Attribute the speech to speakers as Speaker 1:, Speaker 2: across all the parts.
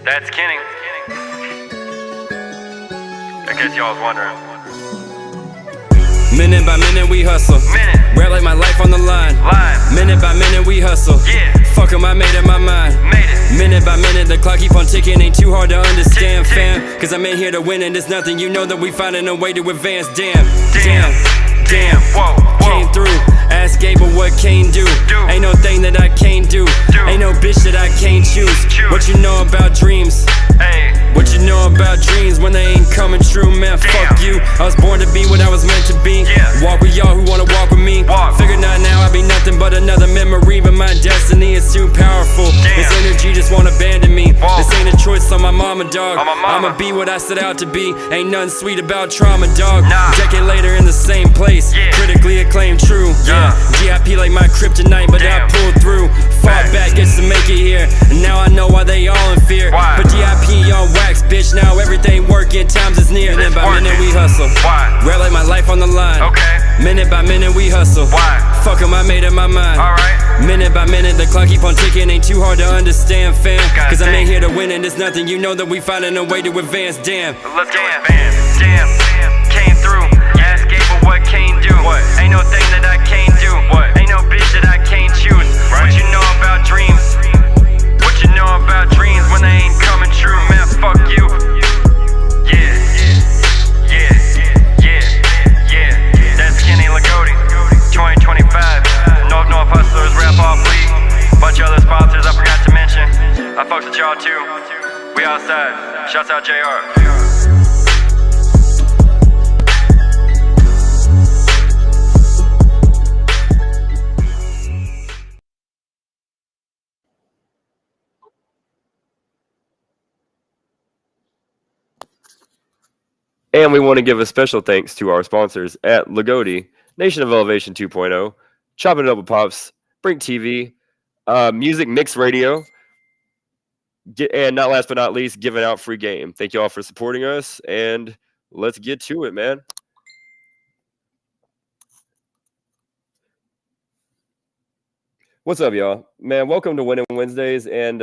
Speaker 1: That's Kenny. I guess y'all was wondering.
Speaker 2: Minute by minute we hustle. Rap like my life on the line. Minute by minute we hustle.
Speaker 1: Yeah.
Speaker 2: Fuck 'em, I made up my mind.
Speaker 1: Made it.
Speaker 2: Minute by minute the clock keep on ticking. Ain't too hard to understand, fam. Cause I'm in here to win and there's nothing. You know that we finding a way to advance. Damn.
Speaker 1: Whoa.
Speaker 2: Came through. Ask Gable what Kane do. Ain't no thing that I can't do. Ain't no bitch that I can't choose. What you know about dreams?
Speaker 1: Hey.
Speaker 2: What you know about dreams when they ain't coming true, man? Fuck you. I was born to be what I was meant to be.
Speaker 1: Yeah.
Speaker 2: Walk with y'all who wanna walk with me. Figure not now I be nothing but another memory, but my destiny is too powerful. This energy just won't abandon me. This ain't a choice on my mama, dog. I'ma be what I set out to be. Ain't nothing sweet about trauma, dog. Decade later in the same place. Critically acclaimed, true. GIP like my kryptonite, but I pulled through. Fought back just to make it here. And now I know why they all in fear. But GIP on wax, bitch. Now everything working, times is near. Minute by minute we hustle. Rap like my life on the line. Minute by minute we hustle. Fuck 'em, I made up my mind. Minute by minute the clock keep on ticking. Ain't too hard to understand, fam. Cause I'm in here to win and there's nothing. You know that we finding a way to advance. Damn.
Speaker 1: Let's go advance. Damn. Came through. Ask Gable what Kane do. Ain't no thing that I can't do. Ain't no bitch that I can't choose. What you know about dreams? What you know about dreams when they ain't coming true, man? Fuck you. Yeah. That's Kenny Lagodi. 2025. North Hustlers, RapOffs League. Bunch of other sponsors I forgot to mention. I fucks with y'all too. We outside. Shouts out JR.
Speaker 3: And we want to give a special thanks to our sponsors at Lagodi, Nation of Elevation 2.0, Chopping It Up with Pops, Brink TV, Music Mix Radio, and not last but not least, giving out free game. Thank you all for supporting us, and let's get to it, man. What's up, y'all? Man, welcome to Winning Wednesdays, and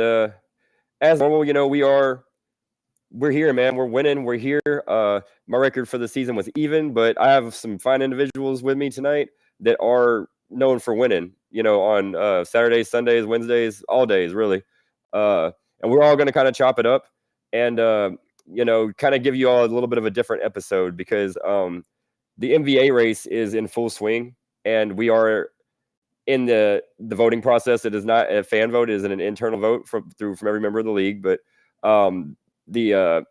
Speaker 3: as normal, you know, we're here, man. We're winning. We're here. My record for the season was even, but I have some fine individuals with me tonight that are known for winning, you know, on Saturdays, Sundays, Wednesdays, all days, really. And we're all going to kind of chop it up and, you know, kind of give you all a little bit of a different episode because the MVA race is in full swing and we are in the voting process. It is not a fan vote. It is an internal vote from every member of the league, but the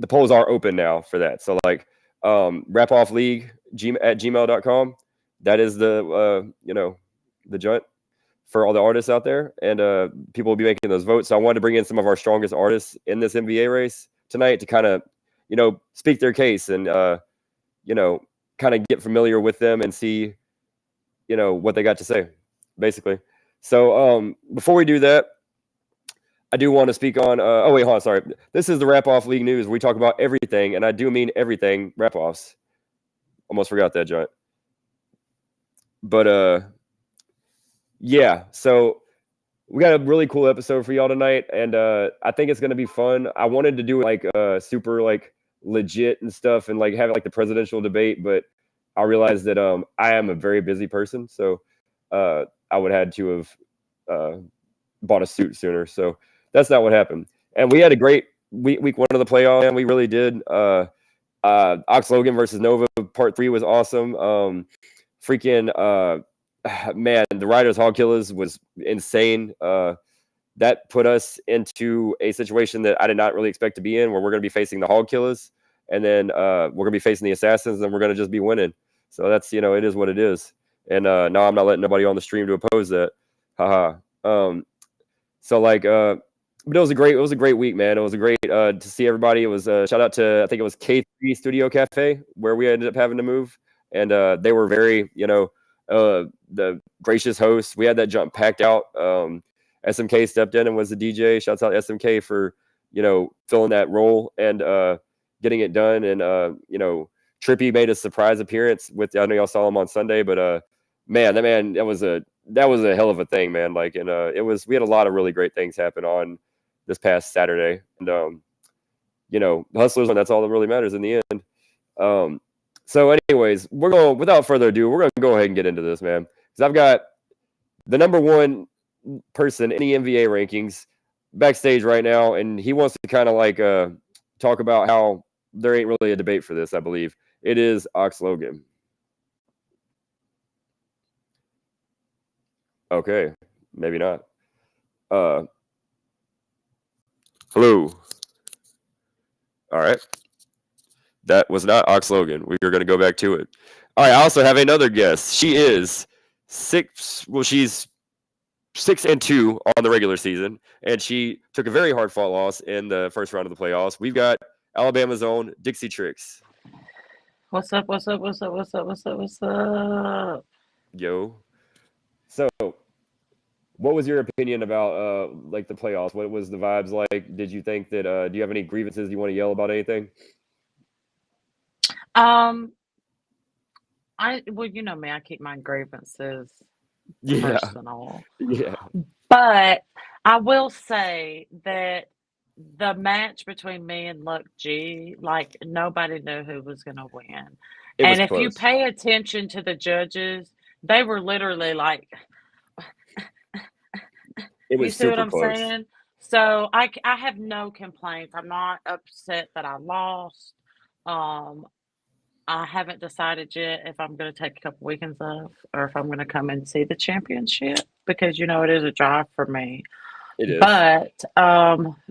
Speaker 3: polls are open now for that. So like RapOff League at gmail.com. That is the you know, the joint for all the artists out there, and people will be making those votes. So I wanted to bring in some of our strongest artists in this NBA race tonight to kind of, you know, speak their case and you know, kind of get familiar with them and see, you know, what they got to say, basically. So before we do that, I do want to speak on, oh wait, hold on, sorry. This is the RapOff League News. We talk about everything, and I do mean everything RapOffs. Almost forgot that, John. But yeah, so we got a really cool episode for y'all tonight, and I think it's gonna be fun. I wanted to do like super like legit and stuff, and like have like the presidential debate, but I realized that I am a very busy person, so I would have had to have bought a suit sooner. So that's not what happened. And we had a great week one of the playoff, and we really did. Ox Logan versus Nova part 3 was awesome. Man, the Riders Hog Killers was insane. That put us into a situation that I did not really expect to be in, where we're going to be facing the Hog Killers, and then we're going to be facing the Assassins, and we're going to just be winning. So that's, you know, it is what it is. And no, I'm not letting nobody on the stream to oppose that. Haha. So like, but it was a great week, man. It was a great to see everybody. It was shout out to, I think it was K3 Studio Cafe, where we ended up having to move, and they were very, you know, the gracious hosts. We had that jump packed out. SMK stepped in and was the DJ. Shouts out SMK for, you know, filling that role and getting it done. And you know, Trippy made a surprise appearance with, I know y'all saw him on Sunday, but man, that was a hell of a thing, man. Like, and we had a lot of really great things happen on this past Saturday. And you know, the Hustlers, and that's all that really matters in the end. So anyways, without further ado, we're gonna go ahead and get into this, man, because I've got the number one person in the NBA rankings backstage right now, and he wants to kind of like talk about how there ain't really a debate for this. I believe it is Ox Logan. Okay, maybe not. Hello. All right. That was not Ox Logan. We are going to go back to it. All right. I also have another guest. She is she's 6-2 on the regular season, and she took a very hard fought loss in the first round of the playoffs. We've got Alabama's own Dixie Tricks.
Speaker 4: What's up? What's up? What's up? What's up? What's up? What's up?
Speaker 3: Yo. So, what was your opinion about like the playoffs? What was the vibes like? Did you think that do you have any grievances you want to yell about anything?
Speaker 4: Well, you know me, I keep my grievances
Speaker 3: Yeah.
Speaker 4: personal.
Speaker 3: Yeah.
Speaker 4: But I will say that the match between me and Luck G, like nobody knew who was going to win.
Speaker 3: It was
Speaker 4: And if you
Speaker 3: close.
Speaker 4: pay attention to the judges, they were literally like,
Speaker 3: It
Speaker 4: you
Speaker 3: was
Speaker 4: see what
Speaker 3: super
Speaker 4: I'm
Speaker 3: close.
Speaker 4: saying? So I have no complaints. I'm not upset that I lost. I haven't decided yet if I'm going to take a couple weekends off or if I'm going to come and see the championship because, you know, it is a drive for me.
Speaker 3: It is.
Speaker 4: But,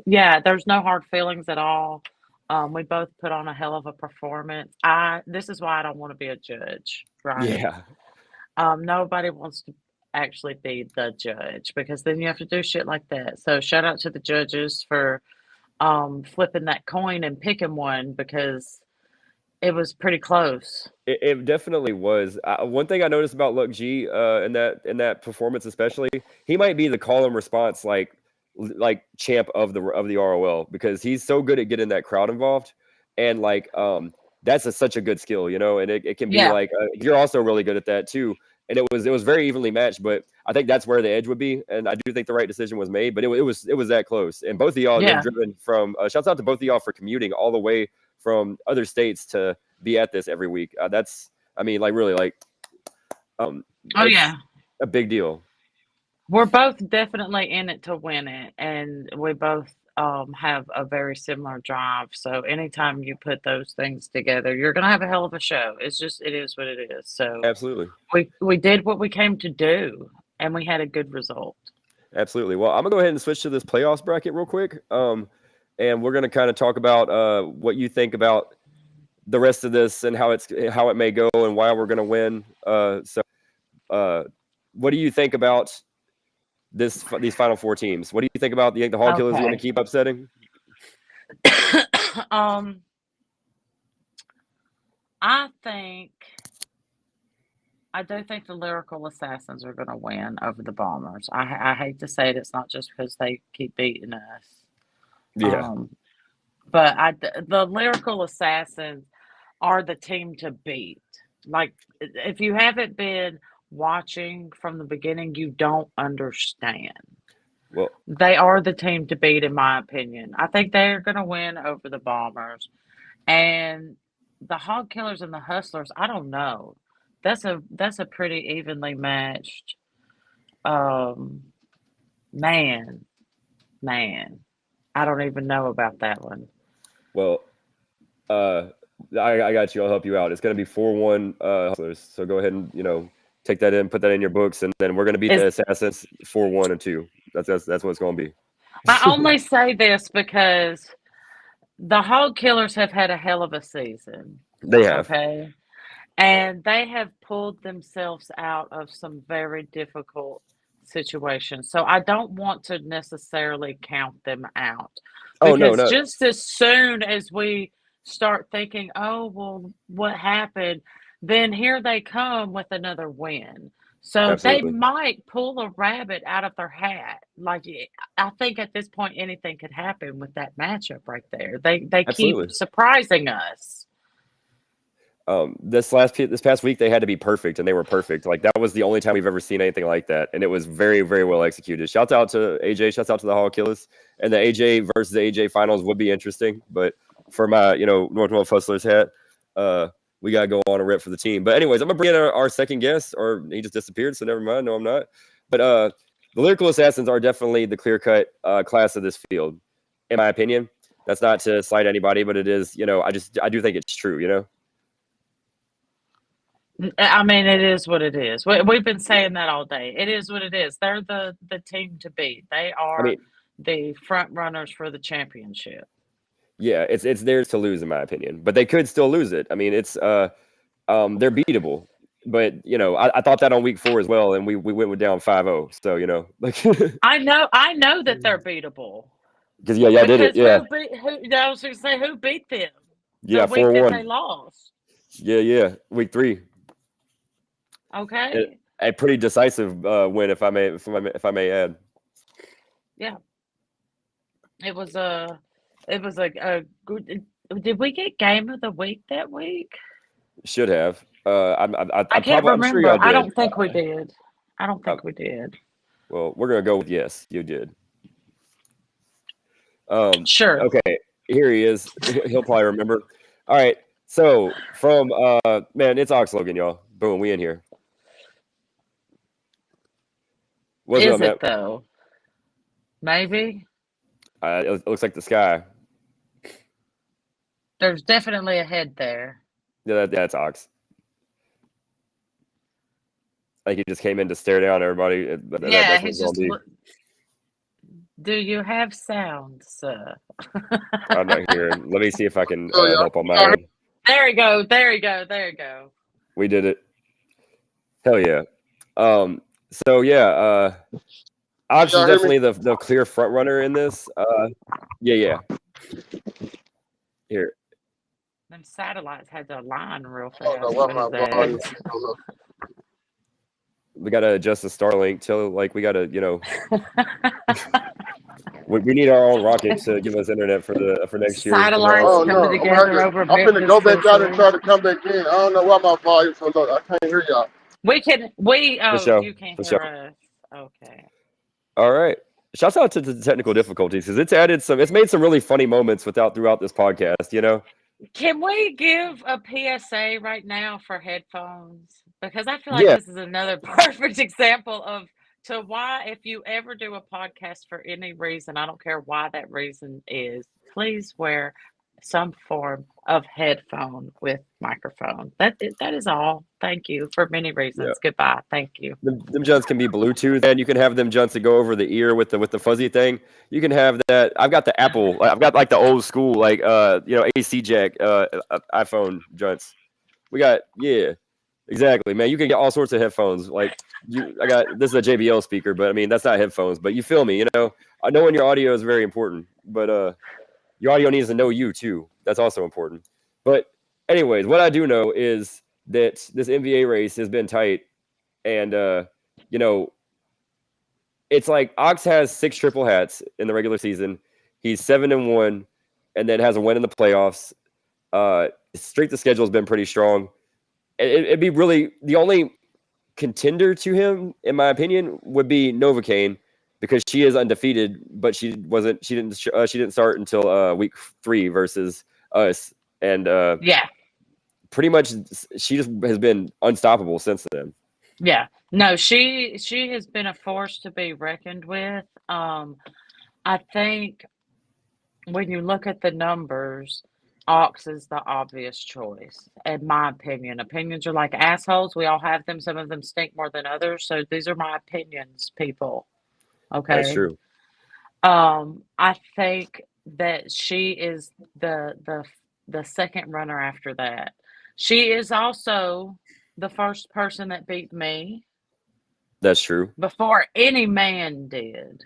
Speaker 4: yeah, there's no hard feelings at all. We both put on a hell of a performance. This is why I don't want to be a judge, right?
Speaker 3: Yeah.
Speaker 4: Nobody wants to actually be the judge because then you have to do shit like that. So shout out to the judges for flipping that coin and picking one because it was pretty close.
Speaker 3: It definitely was. One thing I noticed about Luck G in that performance, especially, he might be the call and response like champ of the ROL because he's so good at getting that crowd involved, and like that's such a good skill, you know. And it can be like you're also really good at that too. And it was very evenly matched, but I think that's where the edge would be. And I do think the right decision was made, but it was that close. And both of y'all have been driven from. Shouts out to both of y'all for commuting all the way from other states to be at this every week. That's, I mean, like really, like,
Speaker 4: oh yeah,
Speaker 3: a big deal.
Speaker 4: We're both definitely in it to win it, and we both have a very similar drive. So anytime you put those things together, you're gonna have a hell of a show. It is what it is. So
Speaker 3: absolutely,
Speaker 4: we did what we came to do, and we had a good result.
Speaker 3: Absolutely. Well, I'm gonna go ahead and switch to this playoffs bracket real quick. And we're gonna kind of talk about what you think about the rest of this and how it may go and why we're gonna win. So what do you think about these final four teams? What do you think about the Hog Killers you want to keep upsetting?
Speaker 4: I do think the Lyrical Assassins are going to win over the Bombers. I hate to say it, it's not just because they keep beating us.
Speaker 3: Yeah.
Speaker 4: But the Lyrical Assassins are the team to beat. Like, if you haven't been watching from the beginning, you don't understand.
Speaker 3: Well,
Speaker 4: they are the team to beat, in my opinion. I think they're going to win over the Bombers. And the Hog Killers and the Hustlers, I don't know. That's a pretty evenly matched. Man, I don't even know about that one.
Speaker 3: Well, I got you. I'll help you out. It's going to be 4-1 Hustlers. So go ahead and take that in, put that in your books, and then we're going to beat the Assassins 4-1 and 2. That's what it's going to be.
Speaker 4: I only say this because the Hog Killers have had a hell of a season.
Speaker 3: They have.
Speaker 4: Okay. And they have pulled themselves out of some very difficult situations. So I don't want to necessarily count them out. Because just as soon as we start thinking, oh, well, what happened? Then here they come with another win. So Absolutely. They might pull a rabbit out of their hat. Like, I think at this point, anything could happen with that matchup right there. They keep surprising us.
Speaker 3: this past week they had to be perfect, and they were perfect. Like that was the only time we've ever seen anything like that, and it was very, very well executed. Shouts out to AJ, shouts out to the Hall Killers, and the AJ versus the AJ finals would be interesting. But for my Northwell Hustlers hat, we gotta go on a rip for the team. But anyways, I'm gonna bring in our second guest, or he just disappeared, so never mind. No, I'm not. But the Lyrical Assassins are definitely the clear-cut class of this field, in my opinion. That's not to slight anybody, but it is. I do think it's true.
Speaker 4: I mean, it is what it is. We've been saying that all day. It is what it is. They're the team to beat. They are the front runners for the championship.
Speaker 3: Yeah, it's theirs to lose, in my opinion. But they could still lose it. I mean, it's they're beatable. But I thought that on week 4 as well, and we went down 5-0. So like
Speaker 4: I know that they're beatable.
Speaker 3: Because y'all did it. Yeah.
Speaker 4: I was going to say, who beat them?
Speaker 3: Yeah,
Speaker 4: the week
Speaker 3: 4-1.
Speaker 4: that they lost.
Speaker 3: Yeah. Week 3.
Speaker 4: Okay.
Speaker 3: A pretty decisive win, if I may add.
Speaker 4: Yeah. It was a good. Did we get game of the week that week?
Speaker 3: Should have.
Speaker 4: I can't remember. I'm sure y'all did. I don't think we did. We did.
Speaker 3: Well, we're gonna go with yes, you did.
Speaker 4: Sure.
Speaker 3: Okay, here he is. He'll probably remember. All right. So from man, it's Ox Logan, y'all. Boom, we in here.
Speaker 4: What's up, Matt? Though? Maybe.
Speaker 3: It looks like the sky.
Speaker 4: There's definitely a head there.
Speaker 3: Yeah, that's Ox. Like he just came in to stare down everybody.
Speaker 4: Yeah, he's just. Do you have sound, sir?
Speaker 3: I'm not hearing. Let me see if I can help on my end.
Speaker 4: There you go.
Speaker 3: We did it. Hell yeah. So yeah, Ox is definitely the clear front runner in this. Yeah. Here.
Speaker 4: Them satellites had to align real fast.
Speaker 3: We gotta adjust the Starlink till we gotta, we need our own rocket to give us internet for next year.
Speaker 4: Satellites coming together over.
Speaker 5: I'm gonna go back out and try to come back in. I don't know why my volume so low. I can't hear y'all.
Speaker 4: You can't hear us. Okay.
Speaker 3: All right. Shouts out to the technical difficulties because it's made some really funny moments throughout this podcast.
Speaker 4: Can we give a PSA right now for headphones? Because I feel like this is another perfect example of why, if you ever do a podcast for any reason, I don't care why that reason is, please wear some form of headphone with microphone. That is all. Thank you for many reasons. Yeah. Goodbye. Thank you.
Speaker 3: Them junts can be Bluetooth, and you can have them junts that go over the ear with the fuzzy thing. You can have that. I've got the Apple. I've got like the old school AC jack iPhone junts. We got exactly, man. You can get all sorts of headphones. This is a JBL speaker, but I mean that's not headphones. But you feel me? I know when your audio is very important, but your audio needs to know you too. That's also important. But anyways, what I do know is that this NBA race has been tight, and it's like Ox has 6 triple hats in the regular season. He's 7-1, and then has a win in the playoffs. His strength of schedule has been pretty strong. It'd be really the only contender to him, in my opinion, would be Novocaine, because she is undefeated, but she didn't start until week 3 versus us, and pretty much she just has been unstoppable since then.
Speaker 4: Yeah, no, she has been a force to be reckoned with. I think when you look at the numbers, Ox is the obvious choice, in my opinion. Opinions are like assholes. We all have them. Some of them stink more than others. So these are my opinions, people. Okay.
Speaker 3: That's true.
Speaker 4: I think that she is the second runner after that. She is also the first person that beat me.
Speaker 3: That's true.
Speaker 4: Before any man did.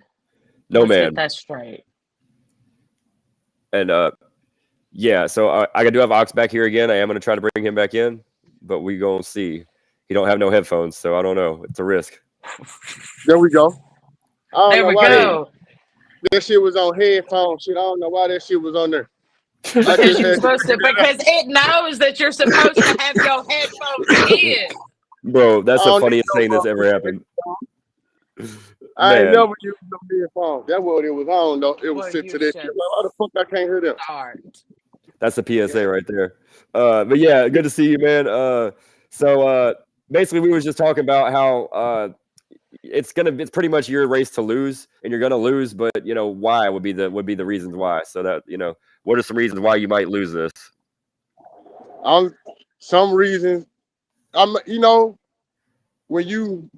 Speaker 3: No man.
Speaker 4: That's straight.
Speaker 3: And so I do have Ox back here again. I am going to try to bring him back in, but we gonna see. He don't have no headphones, so I don't know. It's a risk.
Speaker 5: There we go.
Speaker 4: There we go.
Speaker 5: That shit was on headphones. Shit, I don't know why that shit was on there. I
Speaker 4: Because
Speaker 5: just
Speaker 4: you're
Speaker 5: had to
Speaker 4: supposed to,
Speaker 5: figure that out.
Speaker 4: because it knows that you're supposed to have your headphones in.
Speaker 3: Bro, that's
Speaker 5: I
Speaker 3: the
Speaker 5: don't need
Speaker 3: funniest
Speaker 5: no
Speaker 3: thing that's ever happened.
Speaker 5: I ain't
Speaker 3: Man,
Speaker 5: never used no headphones. That's what it was. I don't know. It was
Speaker 4: Well,
Speaker 5: sent
Speaker 4: you
Speaker 5: to that shit.
Speaker 4: should
Speaker 5: Like, why the fuck I can't hear them?
Speaker 4: start.
Speaker 3: that's the PSA right there. But yeah, good to see you, man. So basically we was just talking about how it's pretty much your race to lose, and you're gonna lose, but why would be the reasons why. So that what are some reasons why you might lose this?
Speaker 5: Some reasons. When you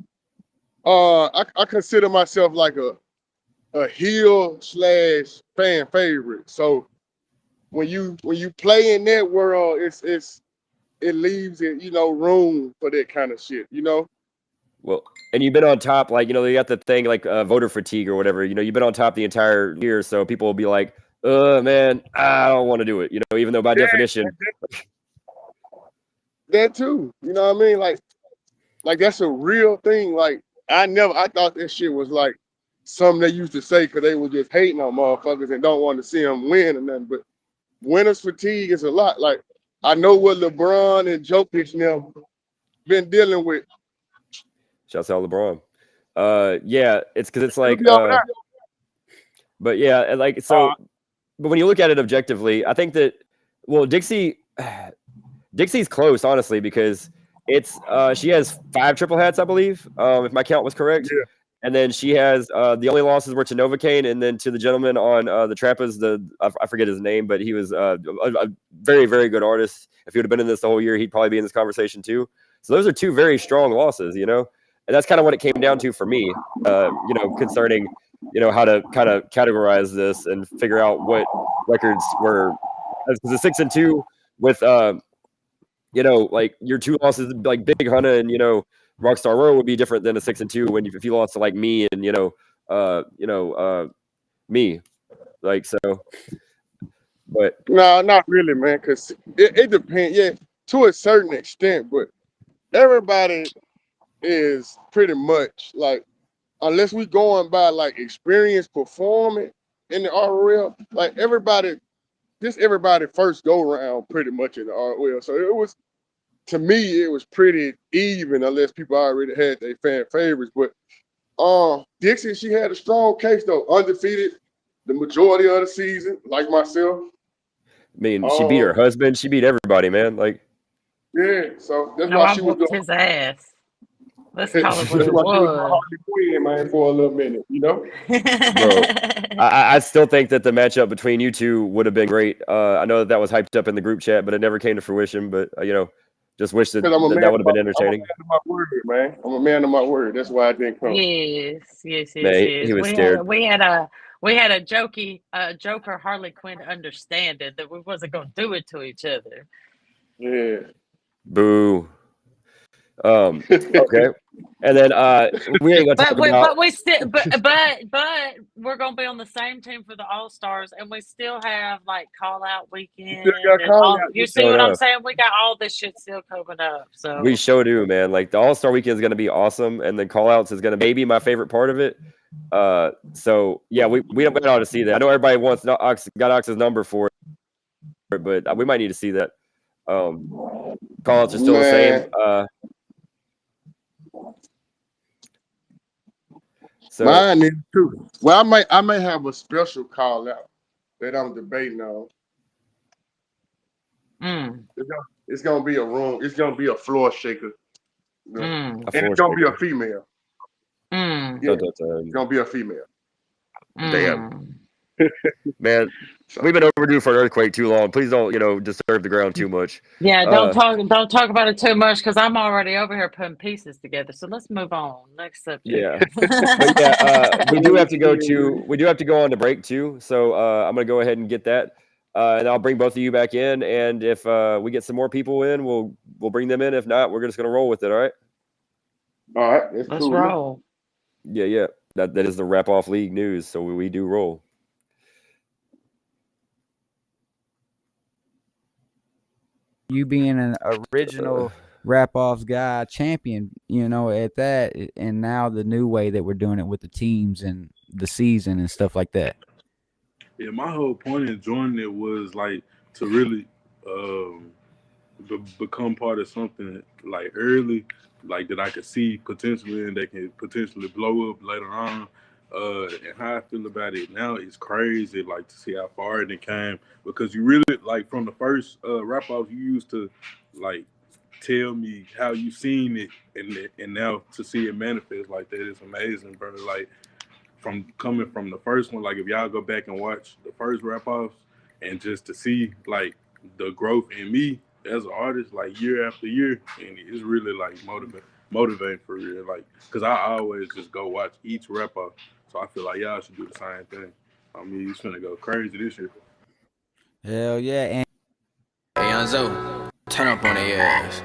Speaker 5: I consider myself like a heel / fan favorite. So when you play in that world, it leaves it, room for that kind of shit,
Speaker 3: Well, and you've been on top, like, they got the thing like voter fatigue or whatever. You've been on top the entire year, so people will be like, man, I don't want to do it, even though by definition.
Speaker 5: That too. You know what I mean? Like that's a real thing. Like I thought that shit was like something they used to say because they were just hating on motherfuckers and don't want to see them win or nothing. But winner's fatigue is a lot. Like I know what LeBron and Jokic now been dealing with.
Speaker 3: Shouts out LeBron. Yeah, it's because it's like, but yeah, and like so. But when you look at it objectively, I think that Dixie's close, honestly, because it's she has 5 triple hats, I believe, if my count was correct.
Speaker 5: Yeah.
Speaker 3: And then she has the only losses were to Novocaine, and then to the gentleman on the Trappas, I forget his name, but he was a very, very good artist. If he would have been in this the whole year, he'd probably be in this conversation too. So those are 2 very strong losses, and that's kind of what it came down to for me, concerning how to kind of categorize this and figure out what records were. Because the 6-2 with like your 2 losses like Big Hunter and Rockstar Road would be different than a 6-2 if you lost to like me and me, like so. But
Speaker 5: no, not really, man. Because it depends. Yeah, to a certain extent, but everybody is pretty much like, unless we going by like experience performing in the ROL, like everybody first go around pretty much in the ROL. So it was, to me, it was pretty even unless people already had their fan favorites. But Dixie, she had a strong case though, undefeated the majority of the season, like myself.
Speaker 3: I mean, she beat her husband, she beat everybody, man. Like,
Speaker 5: yeah, so that's why
Speaker 4: I
Speaker 5: she was
Speaker 4: whooped his ass. Let's call it what it was.
Speaker 5: Harley Quinn, man, for a little minute,
Speaker 3: Bro, I still think that the matchup between you two would have been great. I know that was hyped up in the group chat, but it never came to fruition. But just wish that would have been entertaining.
Speaker 5: I'm a man of my word, man. I'm a man of my word. That's why I didn't come.
Speaker 4: Yes.
Speaker 3: Man, he was scared.
Speaker 4: We had a Joker Harley Quinn understanding that we wasn't gonna do it to each other.
Speaker 5: Yeah.
Speaker 3: Boo. Okay. And then we ain't gonna talk about.
Speaker 4: But we're gonna be on the same team for the All Stars, and we still have like call out weekend. You see what I'm saying? We got all this shit still coming up. So
Speaker 3: we sure do, man. Like the All Star weekend is gonna be awesome, and then call outs is gonna maybe my favorite part of it. So yeah, we don't ought to see that. I know everybody got Ox's number for it, but we might need to see that. Call outs are still the same. So
Speaker 5: mine is too. Well, I may have a special call out that I'm debating on. It's gonna be a room. It's gonna be a floor shaker. And it's gonna be a female. Yeah, it's gonna be a female.
Speaker 3: Damn. Man, we've been overdue for an earthquake too long. Please don't, disturb the ground too much.
Speaker 4: Yeah, don't talk about it too much because I'm already over here putting pieces together. So let's move on. Next subject.
Speaker 3: Yeah. But yeah, we do have to go on to break too. So I'm gonna go ahead and get that. And I'll bring both of you back in. And if we get some more people in, we'll bring them in. If not, we're just gonna roll with it, all right?
Speaker 5: All right,
Speaker 4: let's roll.
Speaker 3: Yeah. That is the Rap Off League news. So we do roll.
Speaker 6: You being an original RapOffs guy champion, at that, and now the new way that we're doing it with the teams and the season and stuff like that.
Speaker 7: Yeah, my whole point in joining it was like to really become part of something like early, like that I could see potentially and they can potentially blow up later on. And how I feel about it now is crazy, like to see how far it came, because you really, like, from the first rap off, you used to like tell me how you seen it, and now to see it manifest like that is amazing, bro. Like, from coming from the first one, like if y'all go back and watch the first rap offs, and just to see like the growth in me as an artist, like year after year, and it's really like motivating for real. Like, cause I always just go watch each rap off, so I feel like y'all should do the same thing. I mean, it's gonna go crazy this year.
Speaker 6: Hell yeah. And
Speaker 8: Hey, Young turn up on their ass.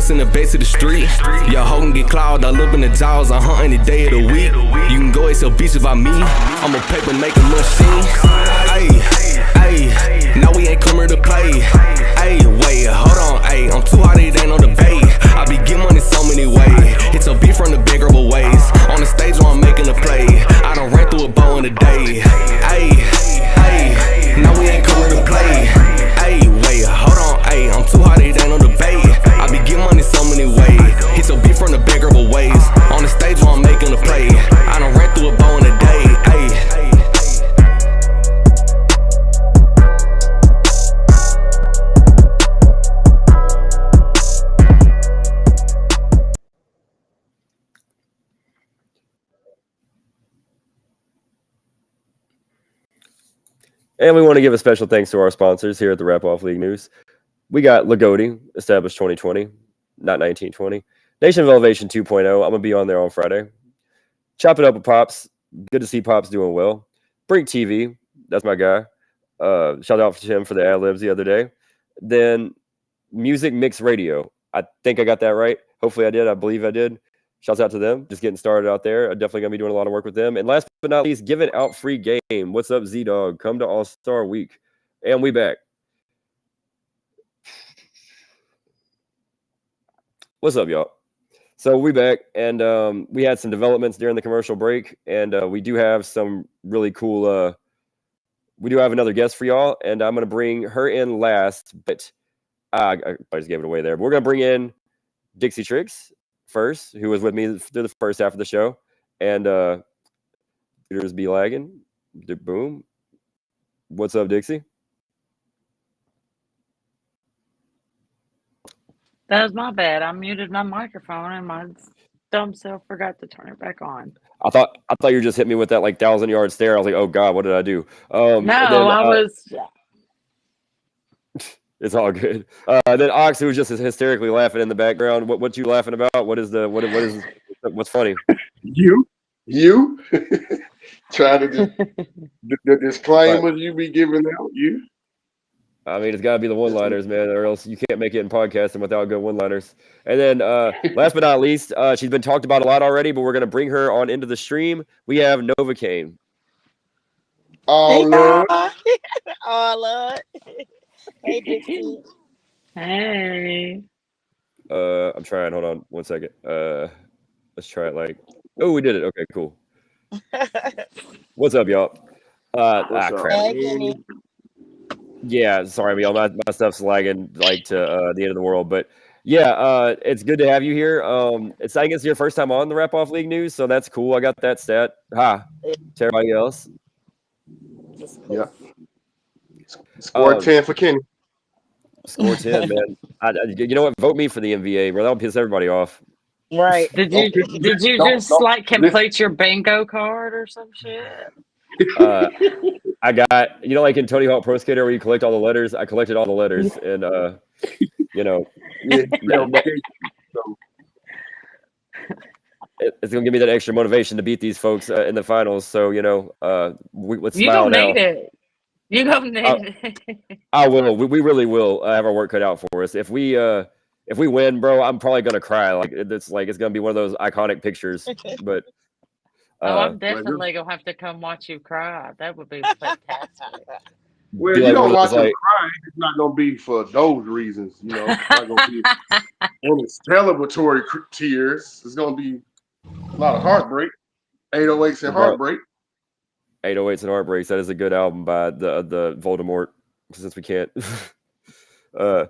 Speaker 8: In the base of the street, y'all hoe can get clouded all up in the jaws. I'm hunting the day of the week. You can go sell beats about me. I'm a paper making machine. Ayy, now we ain't coming to play. Ayy, wait, hold on, ayy, I'm too hot, it ain't no debate. I be getting money so many ways. It's a beat from the biggerable ways. On the stage where I'm making a play. I done ran through a bow in a day. Ayy, now we ain't coming to play. Ayy, wait, hold on, ayy, I'm too hot, it ain't no debate. I be getting money so many ways. It's a beat from the biggerable ways. On the stage where I'm making a play. I done ran through a bow in a day.
Speaker 3: And we want to give a special thanks to our sponsors here at the Rap Off League News. We got Lagodi, established 2020, not 1920. Nation of Elevation 2.0. I'm going to be on there on Friday. Chop It Up with Pops. Good to see Pops doing well. Brink TV. That's my guy. Shout out to him for the ad-libs the other day. Then Music Mix Radio. I think I got that right. Hopefully I did. I believe I did. Shouts out to them. Just getting started out there. I'm definitely going to be doing a lot of work with them. And last but not least, giving out free game. What's up, Z-Dog? Come to All-Star Week. And we back. What's up, y'all? So we back, and we had some developments during the commercial break, and we do have some really cool. We do have another guest for y'all, and I'm gonna bring her in last, but I just gave it away there. But we're gonna bring in Dixie Tricks first, who was with me through the first half of the show, and computers be lagging. Boom. What's up, Dixie?
Speaker 4: That was my bad. I muted my microphone and my dumb self forgot to turn it back on.
Speaker 3: I thought you just hit me with that like 1,000-yard stare. I was like, oh God, what did I do?
Speaker 4: I was.
Speaker 3: It's all good. Then Ox, who was just hysterically laughing in the background. What you laughing about? What's funny?
Speaker 5: You trying to the disclaimers you be giving out. You
Speaker 3: I mean, it's got to be the one-liners, man, or else you can't make it in podcasting without good one-liners. And then, last but not least, she's been talked about a lot already, but we're gonna bring her on into the stream. We have Novocaine.
Speaker 5: Oh Lord.
Speaker 9: Oh Lord. Hey Dixie.
Speaker 4: Hey.
Speaker 3: I'm trying. Hold on 1 second. Let's try it. Oh, we did it. Okay, cool. What's up, y'all?
Speaker 5: What's up?
Speaker 3: Crap.
Speaker 9: Hey Kenny.
Speaker 3: Yeah, sorry, y'all. My stuff's lagging to the end of the world, but yeah, it's good to have you here. It's I guess your first time on the RapOff League News, so that's cool. I got that stat. To everybody else.
Speaker 5: Yeah. Score 10 for Kenny.
Speaker 3: Score 10, man. You know what? Vote me for the MVA, bro. That'll piss everybody off.
Speaker 9: Right.
Speaker 4: Did you just complete your bingo card or some shit?
Speaker 3: I got like in Tony Hawk Pro Skater where you collect all the letters. I collected all the letters, and it's gonna give me that extra motivation to beat these folks in the finals. So let's smile now.
Speaker 4: You gonna need it. You gonna need it.
Speaker 3: I will. We really will have our work cut out for us. If we win, bro, I'm probably gonna cry. It's gonna be one of those iconic pictures. But
Speaker 4: I'm definitely gonna have to come watch you cry. That would be fantastic.
Speaker 5: Well, you don't watch him cry. It's not gonna be for those reasons. It's not gonna be any celebratory tears. It's gonna be a lot of heartbreak. 808s and heartbreak.
Speaker 3: 808s and Heartbreaks. That is a good album by the Voldemort. Since we can't, the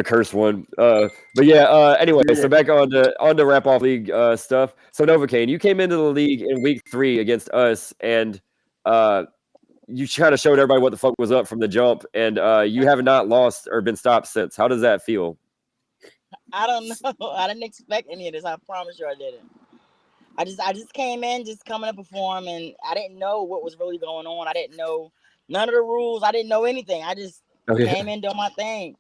Speaker 3: cursed one. But yeah. Anyway, so back on to RapOff League stuff. So Novocaine, you came into the league in week 3 against us, and you kind of showed everybody what the fuck was up from the jump, and you have not lost or been stopped since. How does that feel?
Speaker 9: I don't know. I didn't expect any of this. I promise you I didn't. I just came in just coming to perform, and I didn't know what was really going on. I didn't know none of the rules. I didn't know anything. I just came in doing my thing.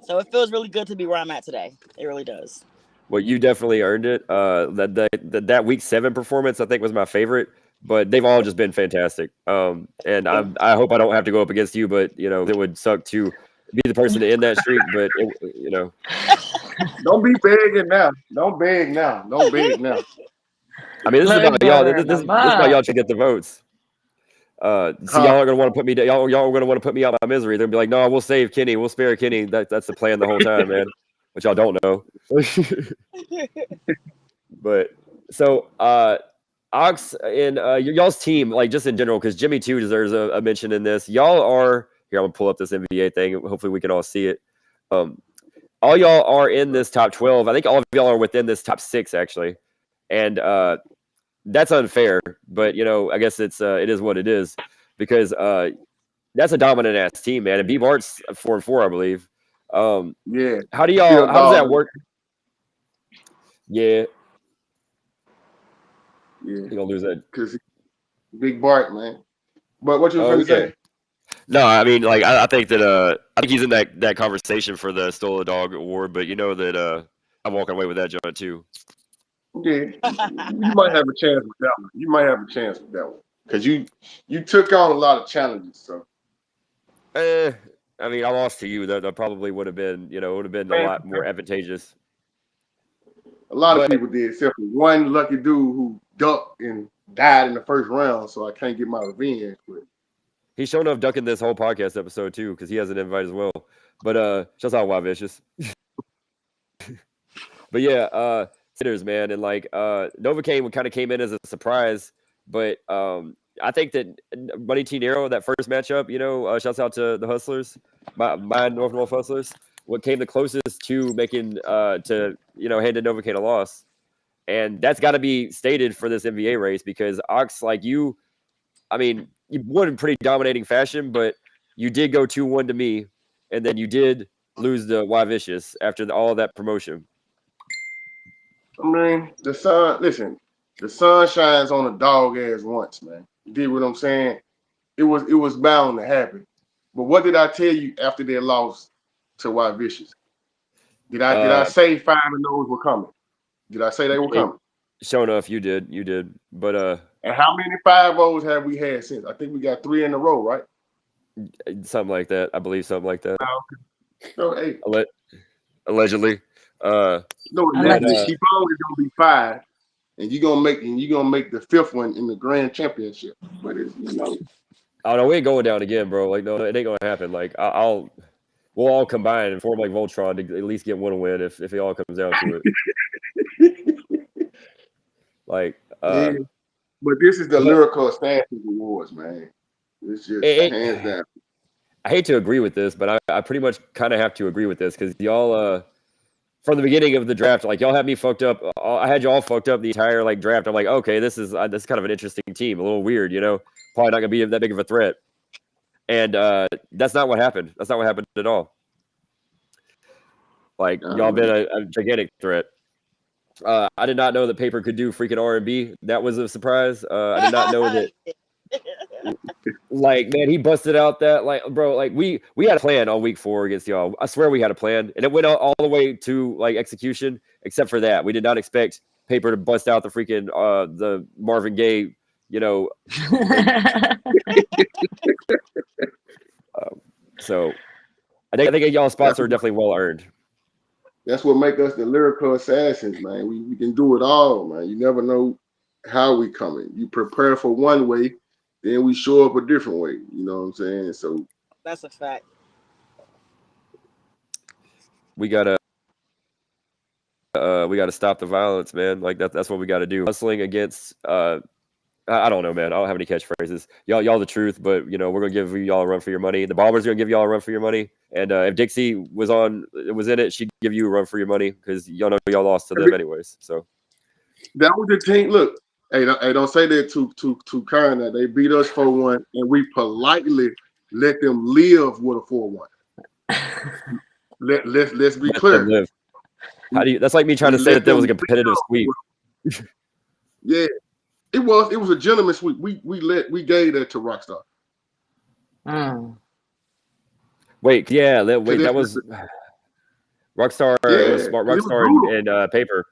Speaker 9: So it feels really good to be where I'm at today. It really does.
Speaker 3: Well, you definitely earned it. That week 7 performance I think was my favorite, but they've all just been fantastic. And I hope I don't have to go up against you, but it would suck to be the person to end that streak. But
Speaker 5: don't be begging now. Don't beg now. Don't beg now.
Speaker 3: I mean, this is about y'all. This is about y'all to get the votes. Y'all are gonna want to put me. Y'all are gonna want to put me out of my misery. They'll be like, "No, we'll save Kenny. We'll spare Kenny." That's the plan the whole time, man. Which y'all don't know. But so, Ox and y'all's team, just in general, because Jimmy too deserves a mention in this. Y'all are here. I'm gonna pull up this NBA thing. Hopefully, we can all see it. All y'all are in this top 12. I think all of y'all are within this top 6 actually, and that's unfair. But I guess it is what it is because that's a dominant ass team, man. And B Bart's 4-4, I believe.
Speaker 5: Yeah.
Speaker 3: How does that work? Yeah. You're gonna lose that
Speaker 5: because Big Bart, man. But what you were gonna say?
Speaker 3: No, I mean, I think that I think he's in that conversation for the Stole a Dog award, but that I'm walking away with that joint too.
Speaker 5: Yeah, you might have a chance with that one. Because you took on a lot of challenges. So,
Speaker 3: I mean, I lost to you. That probably would have been, a lot more advantageous.
Speaker 5: A lot of people did, except for one lucky dude who ducked and died in the first round. So I can't get my revenge. But
Speaker 3: he's shown up ducking this whole podcast episode too, because he has an invite as well. But shouts out Wild Vicious. But yeah, hitters, man, and Novocaine kind of came in as a surprise, but I think that Money T Nero, that first matchup, shouts out to the Hustlers, my North Hustlers, what came the closest to making handing Novocaine a loss, and that's got to be stated for this NBA race because Ox, you won in pretty dominating fashion, but you did go 2-1 to me, and then you did lose to Y Vicious after all of that promotion.
Speaker 5: I mean, the sun shines on a dog ass once, man. You did what I'm saying? It was bound to happen. But what did I tell you after they lost to Y Vicious? Did I say 5 of those were coming? Did I say they were coming?
Speaker 3: Sure enough, you did. But
Speaker 5: And how many 5-0s have we had since? I think we got 3 in a row, right?
Speaker 3: Something like that. I believe something like that.
Speaker 5: So, hey.
Speaker 3: Allegedly.
Speaker 5: No, keep always gonna be 5, and you're gonna make the 5th one in the grand championship. But it's
Speaker 3: Oh no, we ain't going down again, bro. Like, no, it ain't gonna happen. Like, we'll all combine and form like Voltron to at least get one win if it all comes down to it. Like,
Speaker 5: yeah. But this is the lyrical assassins awards, man. It's just hands down.
Speaker 3: I hate to agree with this, but I pretty much kind of have to agree with this because y'all, from the beginning of the draft, like y'all had me fucked up. I had y'all fucked up the entire like draft. I'm like, okay, this is kind of an interesting team, a little weird, you know, probably not gonna be that big of a threat. And that's not what happened. That's not what happened at all. Like y'all been a gigantic threat. I did not know that Paper could do freaking R&B. That was a surprise. I did not know that. Like, man, he busted out that, like, bro, like we had a plan on week 4 against y'all. I swear we had a plan, and it went all the way to like execution, except for that. We did not expect Paper to bust out the freaking the Marvin Gaye, you know. So I think y'all spots are definitely well earned.
Speaker 5: That's what make us the lyrical assassins, man. We can do it all, man. You never know how we coming. You prepare for one way, then we show up a different way. You know what I'm saying? So
Speaker 9: that's a fact.
Speaker 3: We gotta stop the violence, man. Like that's what we gotta do. Hustling against I don't know, man. I don't have any catchphrases. Y'all the truth, but you know, we're gonna give y'all a run for your money. The Bombers are gonna give y'all a run for your money. And if Dixie was in it, she'd give you a run for your money because y'all know y'all lost to them anyways. So
Speaker 5: that was the team. Look, hey, don't say that too kind. That they beat us 4-1, and we politely let them live with a 4-1. Let's be clear.
Speaker 3: How do you? That's like me trying to say that there was a competitive sweep.
Speaker 5: Yeah, it was a gentleman's sweep. We gave that to Rockstar.
Speaker 3: Wait, that was Rockstar.
Speaker 5: Yeah,
Speaker 3: it was Rockstar and Paper.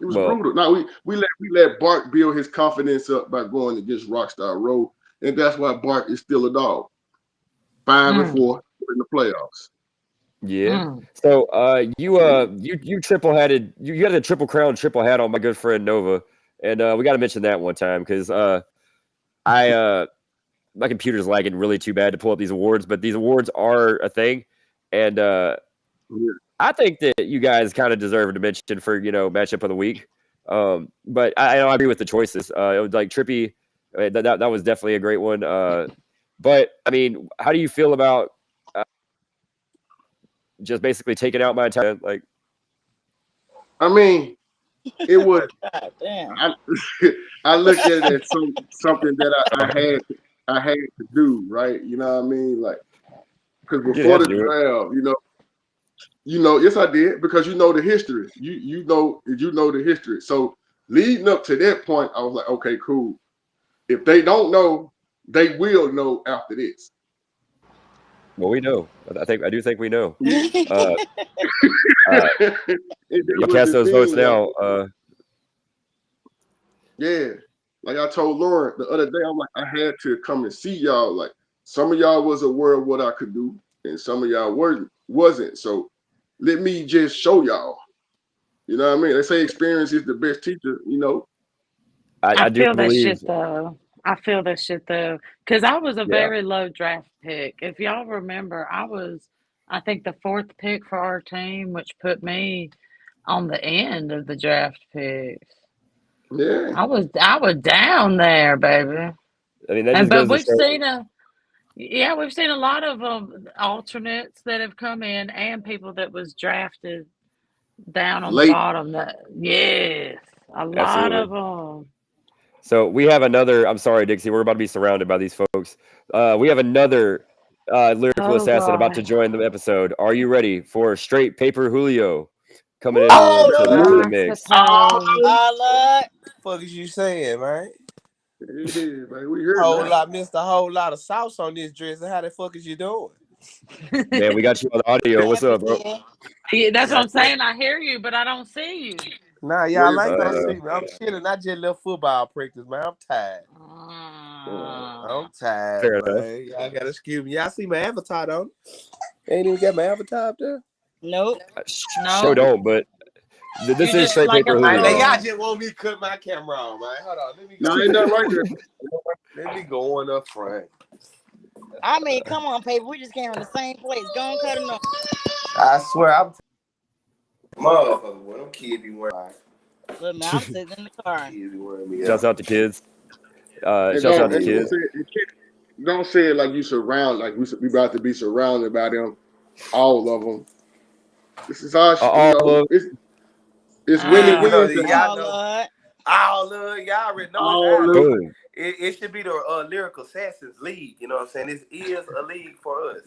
Speaker 5: It was brutal. No, we let Bart build his confidence up by going against Rockstar Road, and that's why Bart is still a dog. 5-4 in the playoffs.
Speaker 3: Yeah. So you triple hatted. You had a triple crown triple hat on my good friend Nova, and we got to mention that one time because my computer's lagging really too bad to pull up these awards, but these awards are a thing, and I think that you guys kind of deserve a mention for matchup of the week. But I agree with the choices. It was like Trippy. That was definitely a great one. But I mean, how do you feel about just basically taking out my entire like?
Speaker 5: I mean, it was.
Speaker 9: Damn.
Speaker 5: I looked at it as something that I had to do, right? You know what I mean? Like, because before the draft, yes, I did, because you know the history. You know the history. So leading up to that point, I was like, okay, cool. If they don't know, they will know after this.
Speaker 3: Well, we know. I do think we know. You cast those votes now.
Speaker 5: Yeah. Like I told Lauren the other day, I'm like, I had to come and see y'all. Like, some of y'all was aware of what I could do, and some of y'all wasn't. So let me just show y'all. You know what I mean? They say experience is the best teacher,
Speaker 3: I do
Speaker 4: feel
Speaker 3: believe
Speaker 4: that shit though. I feel that shit though. Because I was a very low draft pick. If y'all remember, I think the 4th pick for our team, which put me on the end of the draft picks.
Speaker 5: Yeah.
Speaker 4: I was down there, baby.
Speaker 3: I mean, but
Speaker 4: we've seen a lot of alternates that have come in and people that was drafted down on the bottom. A lot of them.
Speaker 3: So we have another. I'm sorry, Dixie. We're about to be surrounded by these folks. We have another lyrical assassin about to join the episode. Are you ready for Straight Paper Julio coming into the mix?
Speaker 10: What the fuck is you saying, man?
Speaker 5: Yeah, man, we heard
Speaker 10: whole lot of sauce on this dress. And how the fuck is you doing?
Speaker 3: Man, we got you on the audio. What's up, bro?
Speaker 4: Yeah, that's what I'm saying. I hear you, but I don't see you.
Speaker 10: Nah, y'all ain't gonna see me. I'm chilling. I just left football practice, man. I'm tired. I'm tired,
Speaker 3: Fair
Speaker 10: man.
Speaker 3: enough.
Speaker 10: Y'all gotta excuse me. Y'all see my avatar on? Ain't even got my avatar up there.
Speaker 9: Nope.
Speaker 3: Sure don't, but this
Speaker 4: You
Speaker 3: is
Speaker 4: just
Speaker 3: straight
Speaker 4: like
Speaker 3: paper
Speaker 4: a
Speaker 3: hoodie.
Speaker 10: Man,
Speaker 4: little-
Speaker 10: y'all just want me to cut my camera on, man. Hold on. Let me go.
Speaker 5: No, ain't nothing right there.
Speaker 10: Let me go on up front.
Speaker 9: I mean, come on, paper. We just came from the same place. Go and cut it off.
Speaker 10: I swear, I'm motherfucker. When them kids be wearing,
Speaker 9: Look, man, I'm sitting in the car.
Speaker 10: kids be wearing me
Speaker 3: Shouts out to kids.
Speaker 5: And
Speaker 3: Shouts out to
Speaker 5: don't
Speaker 3: kids.
Speaker 5: don't say it like you surround, like we about to be surrounded by them, all of them. This is our,
Speaker 3: All of
Speaker 5: it's women
Speaker 10: You know,
Speaker 5: Wednesday.
Speaker 10: y'all know.
Speaker 9: Lord.
Speaker 10: All of y'all already know
Speaker 5: All
Speaker 10: it's
Speaker 5: of
Speaker 10: out.
Speaker 3: boom.
Speaker 10: It should be the Lyrical Assassins League. You know what I'm saying? This is a league for us.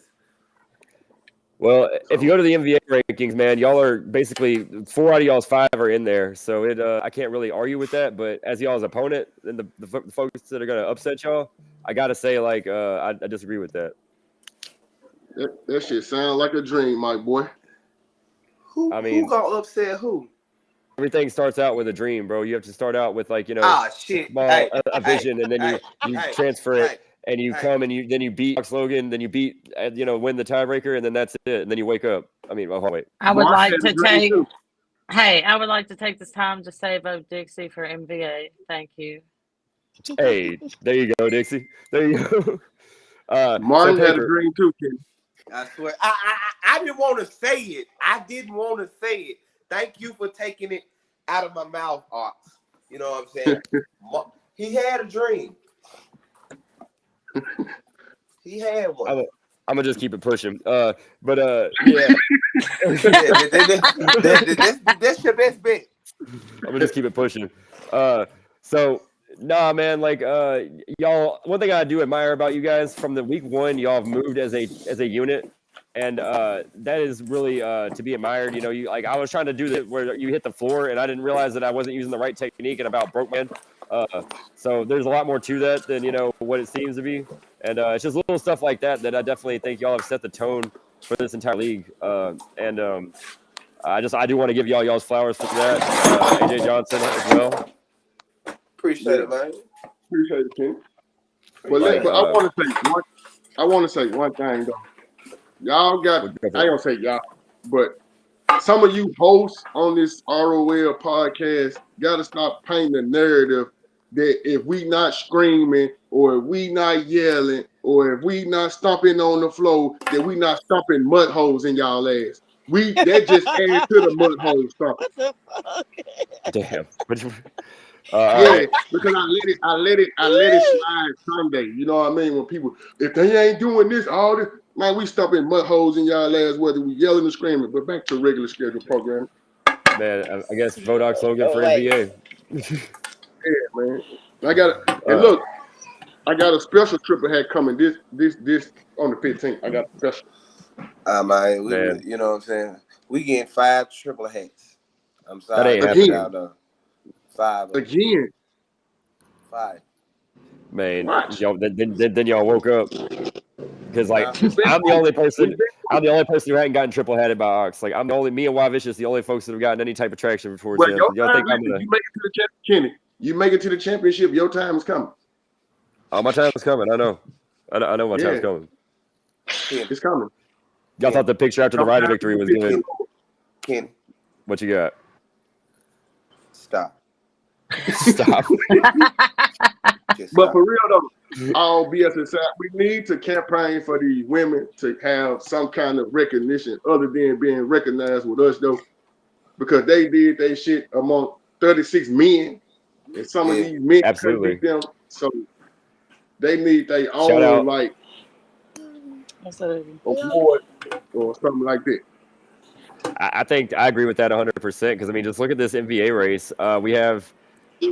Speaker 3: Well, if you go to the NBA rankings, man, y'all are basically 4 out of y'all's 5 are in there. So I can't really argue with that. But as y'all's opponent and the folks that are gonna upset y'all, I gotta say, like, I disagree with that.
Speaker 5: That shit sound like a dream, my boy.
Speaker 10: Who gonna upset who?
Speaker 3: Everything starts out with a dream, bro. You have to start out with, like,
Speaker 10: Shit.
Speaker 3: small a vision, and then you transfer it, and you come and you beat Fox Logan, then you beat win the tiebreaker, and then that's it, and then you wake up. I mean, wait.
Speaker 4: I would
Speaker 5: Mark
Speaker 4: like
Speaker 5: had a
Speaker 4: to
Speaker 5: dream
Speaker 4: take.
Speaker 5: too.
Speaker 4: Hey, I would like to take this time to say vote Dixie for MVA. Thank you.
Speaker 3: Hey, there you go, Dixie. There you go.
Speaker 5: Martin had a
Speaker 3: Paper.
Speaker 5: dream too, Ken.
Speaker 10: I swear. I didn't want to say it. I didn't want to say it. Thank you for taking it out of my mouth, Ox. You know what I'm saying? He had a dream. He had one.
Speaker 3: I'm gonna just keep it pushing. Yeah.
Speaker 10: That's your best bet.
Speaker 3: I'm gonna just keep it pushing. So nah, man, like y'all. One thing I do admire about you guys from the week 1, y'all have moved as a unit, and that is really to be admired. You like I was trying to do that where you hit the floor, and I didn't realize that I wasn't using the right technique and about broke man. So there's a lot more to that than what it seems to be, and it's just little stuff like that I definitely think y'all have set the tone for this entire league. I do want to give y'all's flowers for that. AJ Johnson as well.
Speaker 10: Appreciate it, man.
Speaker 5: Appreciate it, Ken. But I want to say one thing though. Y'all got, I ain't gonna say y'all, but some of you hosts on this ROL podcast got to stop painting the narrative that if we not screaming or if we not yelling or if we not stomping on the floor, that we not stomping mud holes in y'all ass. That just adds to the mud hole stuff.
Speaker 9: What the fuck?
Speaker 3: Damn.
Speaker 5: Yeah, because I let it slide Sunday. You know what I mean? When people, if they ain't doing this, all this, man, we stomping mud holes in y'all ass, whether we yelling or screaming. But back to regular schedule program.
Speaker 3: Man, I guess Vodoc slogan for NBA.
Speaker 5: Yeah, man. And look, I got a special triple hat coming this on the 15th. I got a special.
Speaker 10: Man, you know what I'm saying? We getting 5 triple hats. I'm sorry.
Speaker 3: That ain't
Speaker 5: happening.
Speaker 10: 5
Speaker 5: again.
Speaker 10: 5.
Speaker 3: Man,
Speaker 5: Watch.
Speaker 3: y'all, then y'all woke up because like I'm the only person who hadn't gotten triple hatted by Ox. Like me and Y Vicious, the only folks that have gotten any type of traction before.
Speaker 5: Well,
Speaker 3: Y'all think I'm gonna?
Speaker 5: You make it to the championship, Kenny. You make it to the championship. Your time is coming.
Speaker 3: Oh, my time is coming. I know my time's coming.
Speaker 5: It's coming.
Speaker 3: Y'all thought the picture after the Ryder victory was good.
Speaker 10: Kenny,
Speaker 3: what you got?
Speaker 10: Stop.
Speaker 5: But for real though, all BS aside, we need to campaign for these women to have some kind of recognition other than being recognized with us though, because they did their shit among 36 men, and some of these men couldn't beat them, so they need their own like award or something like that.
Speaker 3: I think I agree with that 100% because I mean, just look at this NBA race. We have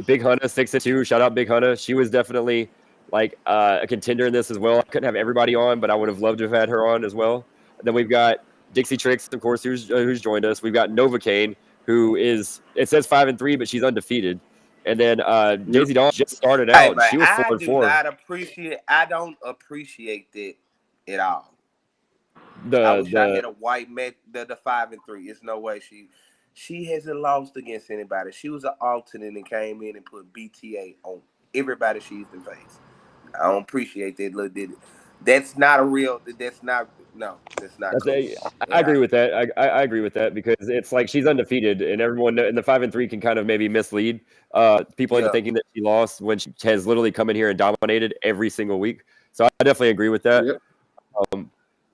Speaker 3: Big Hunna 6-2. Shout out Big Hunna. She was definitely like a contender in this as well. I couldn't have everybody on, but I would have loved to have had her on as well. And then we've got Dixie Tricks, of course, who's joined us. We've got Novocaine, who is, it says 5-3, but she's undefeated. And then Daisy Dawn just started out. She was 4-4.
Speaker 10: I don't appreciate that at all. I wish I had a white met the 5-3. It's no way she hasn't lost against anybody. She was an alternate and came in and put BTA on everybody she's been faced. I don't appreciate that little did it. That's not a real. That's not cool.
Speaker 3: I agree with that. I agree with that because it's like she's undefeated, and everyone in the 5-3 can kind of maybe mislead people into thinking that she lost when she has literally come in here and dominated every single week. So I definitely agree with that. Yep.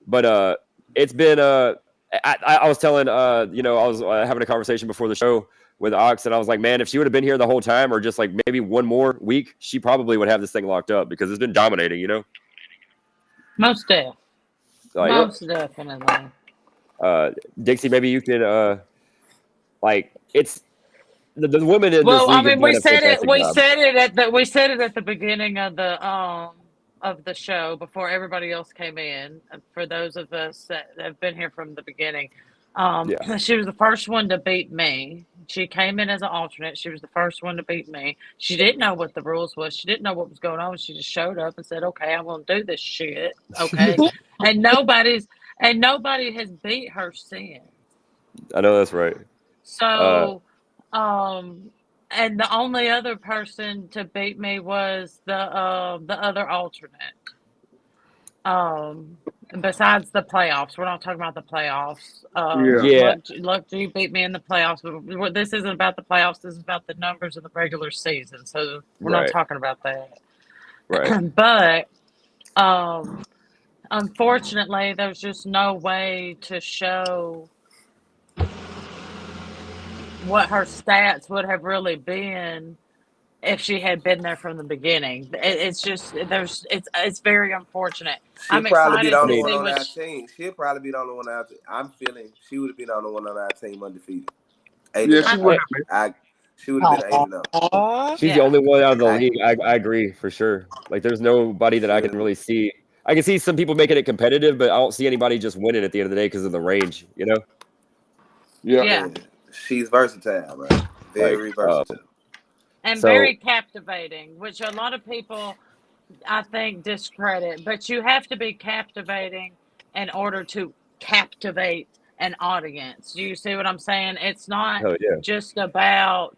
Speaker 3: But it's been I was telling I was having a conversation before the show with Ox, and I was like, man, if she would have been here the whole time, or just like maybe one more week, she probably would have this thing locked up because it's been dominating,
Speaker 4: Most definitely. Most definitely.
Speaker 3: Dixie, maybe you can it's the women in this league.
Speaker 4: Well, I mean, we said it at the beginning of the show before everybody else came in. For those of us that have been here from the beginning, she was the first one to beat me. She came in as an alternate. She was the first one to beat me. She didn't know what the rules was. She didn't know what was going on. She just showed up and said, "Okay, I'm going to do this shit." Okay, and nobody has beat her since.
Speaker 3: I know that's right.
Speaker 4: So, and the only other person to beat me was the other alternate. Besides the playoffs, we're not talking about the playoffs. Look, you beat me in the playoffs, but this isn't about the playoffs. This is about the numbers of the regular season. So we're not talking about that.
Speaker 3: Right.
Speaker 4: But unfortunately, there's just no way to show what her stats would have really been if she had been there from the beginning. It's very unfortunate.
Speaker 10: She'll probably be the only one on our team. She'll probably be the only one on our team. I'm feeling she would have been the only one on our team undefeated.
Speaker 5: Yeah, she would have.
Speaker 10: She would have been 8-0.
Speaker 3: She's the only one out of the league. I agree for sure. Like, there's nobody that I can really see. I can see some people making it competitive, but I don't see anybody just winning at the end of the day because of the range,
Speaker 4: Yeah.
Speaker 10: She's versatile, man. Very versatile.
Speaker 4: And very captivating, which a lot of people, I think, discredit. But you have to be captivating in order to captivate an audience. Do you see what I'm saying? It's not just about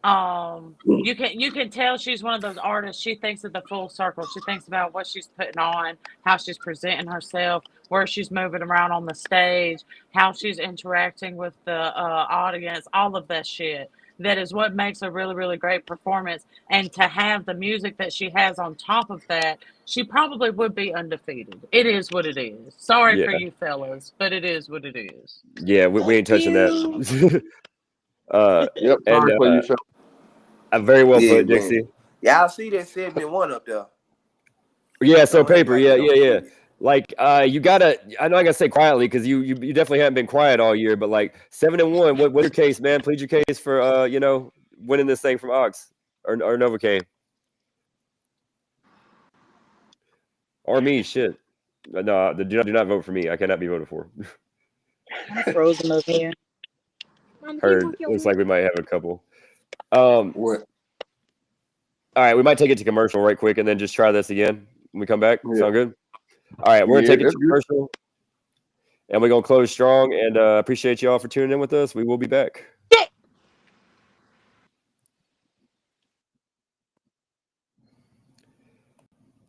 Speaker 4: you can tell she's one of those artists. She thinks of the full circle. She thinks about what she's putting on, how she's presenting herself, where she's moving around on the stage, how she's interacting with the audience, all of that shit. That is what makes a really, really great performance. And to have the music that she has on top of that, she probably would be undefeated. It is what it is. Sorry for you fellas, but it is what it is.
Speaker 3: Yeah, we ain't touching that.
Speaker 5: Yep. Sorry for you, fellas.
Speaker 3: I'm very well put, Dixie.
Speaker 10: Yeah, I see that 7-1 up there.
Speaker 3: Yeah, so paper. Yeah. Like, you gotta. I know I gotta say quietly because you definitely haven't been quiet all year. But like 7-1, what's your case, man? Plead your case for winning this thing from Ox or Novocaine or me. Shit, no, do not vote for me. I cannot be voted for.
Speaker 9: I'm frozen over here.
Speaker 3: Heard. Looks like we might have a couple. What? All right, we might take it to commercial right quick and then just try this again when we come back. Sound good? All right, we're going to take it to commercial, and we're going to close strong, and appreciate you all for tuning in with us. We will be back.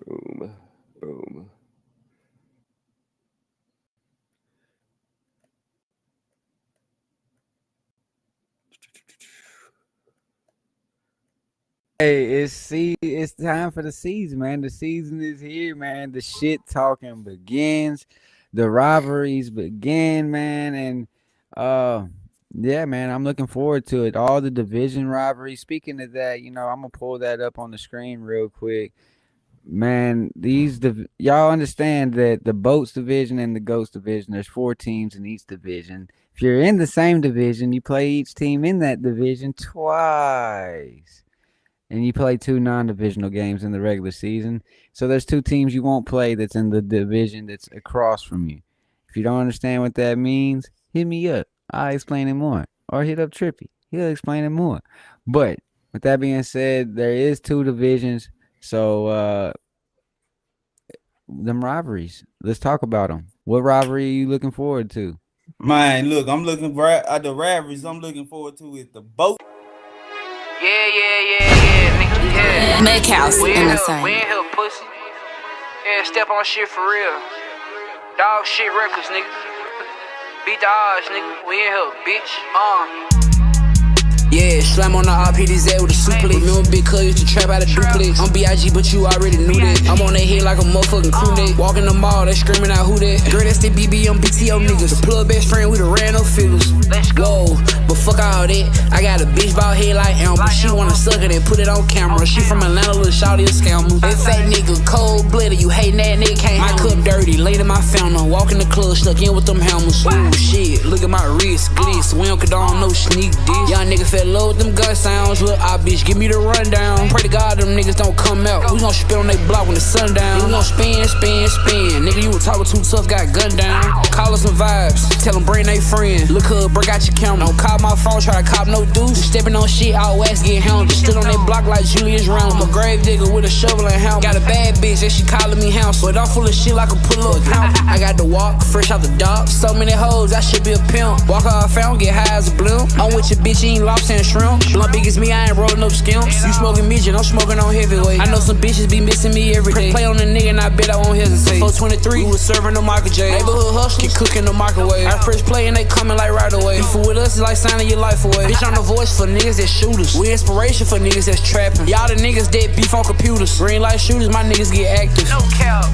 Speaker 3: Boom, boom.
Speaker 6: Hey, it's time for the season, man. The season is here, man. The shit talking begins. The rivalries begin, man. And yeah, man, I'm looking forward to it. All the division rivalries. Speaking of that, I'm gonna pull that up on the screen real quick. Man, y'all understand that the Boats division and the Goats division, there's 4 teams in each division. If you're in the same division, you play each team in that division twice. And you play 2 non-divisional games in the regular season. So there's 2 teams you won't play that's in the division that's across from you. If you don't understand what that means, hit me up. I'll explain it more. Or hit up Trippy. He'll explain it more. But with that being said, there is 2 divisions. So them rivalries, let's talk about them. What rivalry are you looking forward to?
Speaker 11: Man, look, I'm looking for the rivalries I'm looking forward to is the boat.
Speaker 12: Yeah, nigga, yeah. Make house in the same. We in here, pussy. Yeah, step on shit for real. Dog shit records, nigga. Beat the odds, nigga. We in here, bitch. Yeah, slam on the RPDZ with a suplex. Remember Big Cuz used to trap out a duplex. I'm B.I.G, but you already knew that. I'm on their head like a motherfucking crew neck. Walking the mall, they screaming out who that. Girl, that's the BB on BTO niggas. The plug best friend, we done ran no figures. Whoa, but fuck all that. I got a bitch bald head like Amber. She wanna suck it and put it on camera. She from Atlanta, little shawty a scammer. That fat nigga, cold blooded. You hating that nigga, can't my cup dirty, laid in my fountain. Walk in the club, stuck in with them hammers. Ooh, shit, look at my wrist, gliss. We don't condone no sneak diss. Young nigga fell low with them gun sounds. Look, bitch, give me the rundown. Pray to God them niggas don't come out. We gon' spit on they block when the sun down. We gon' spin. Nigga, you was talking too tough, got gunned down. Call us some vibes, tell them bring they friend. Look up, break out your camera. Don't call my phone, try to cop no deuce. You stepping on shit, out west, get hounded. Stood on they block like Julius Round. I'm a grave digger with a shovel and helmet. Got a bad bitch, and she calling me house. But I'm full of shit like a pull-up count. I got the walk, fresh out the dock. So many hoes, I should be a pimp. Walk off found, get high as a blimp. I'm with your bitch, you ain't lobster and shrimp. Blunt big as me, I ain't rolling up skimps. You smoking midget, I'm smoking on heavyweight. I know some bitches be missing me every day. Play on the nigga and I bet I won't hesitate. 423, we was serving the Michael J. Neighborhood hustle, get cooking the microwave. I first play and they coming like right away. Beefing with us is like signing your life away. Bitch, I'm the voice for niggas that shooters. We inspiration for niggas that's trapping. Y'all the niggas that beef on computers. Green light shooters, my niggas get active. No cap.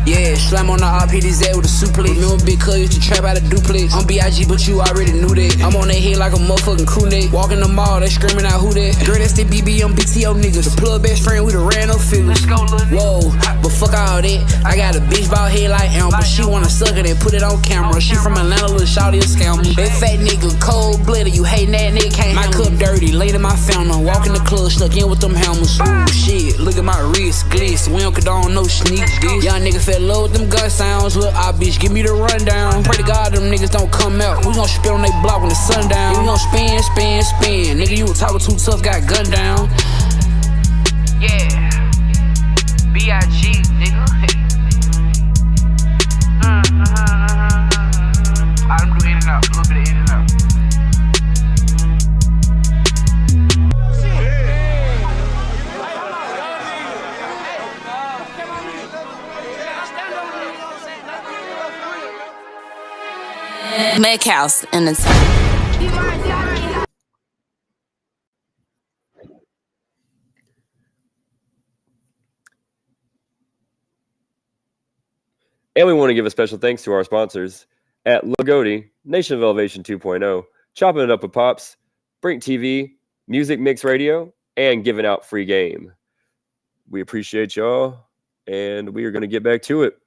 Speaker 12: Yeah, slam on the RPDZ with a suplex. Remember Big Cuz used to trap out a duplex. I'm B.I.G, but you already knew that. I'm on their head like a motherfucking crew neck. Walking the mall, they screaming out who that. Girl, that's the BB on BTO niggas. The plug best friend, we done ran no figures. Whoa, but fuck all that. I got a bitch bald head like Amber. She wanna suck it and put it on camera. She from Atlanta, little shawty a scammer. That fat nigga, cold blooded. You hating that nigga, can't my cup dirty, laid in my fountain. Walk in the club, stuck in with them hammers. Ooh, shit, look at my wrist, gliss. We don't condone no sneak diss. Young nigga fell low with them gun sounds. Look, bitch, give me the rundown. Pray to God them niggas don't come out. We gon' spit on they block when the sun down. We gon' spin. Nigga, you was talking too tough, got gunned down. Yeah, B.I.G, nigga. I'm doing in and out, a little bit of in and out.
Speaker 13: Make house in the same.
Speaker 3: And we want to give a special thanks to our sponsors at Lagodi, Nation of Elevation 2.0, Chopping It Up with Pops, Brink TV, Music Mix Radio, and giving out free game. We appreciate y'all, and we are going to get back to it.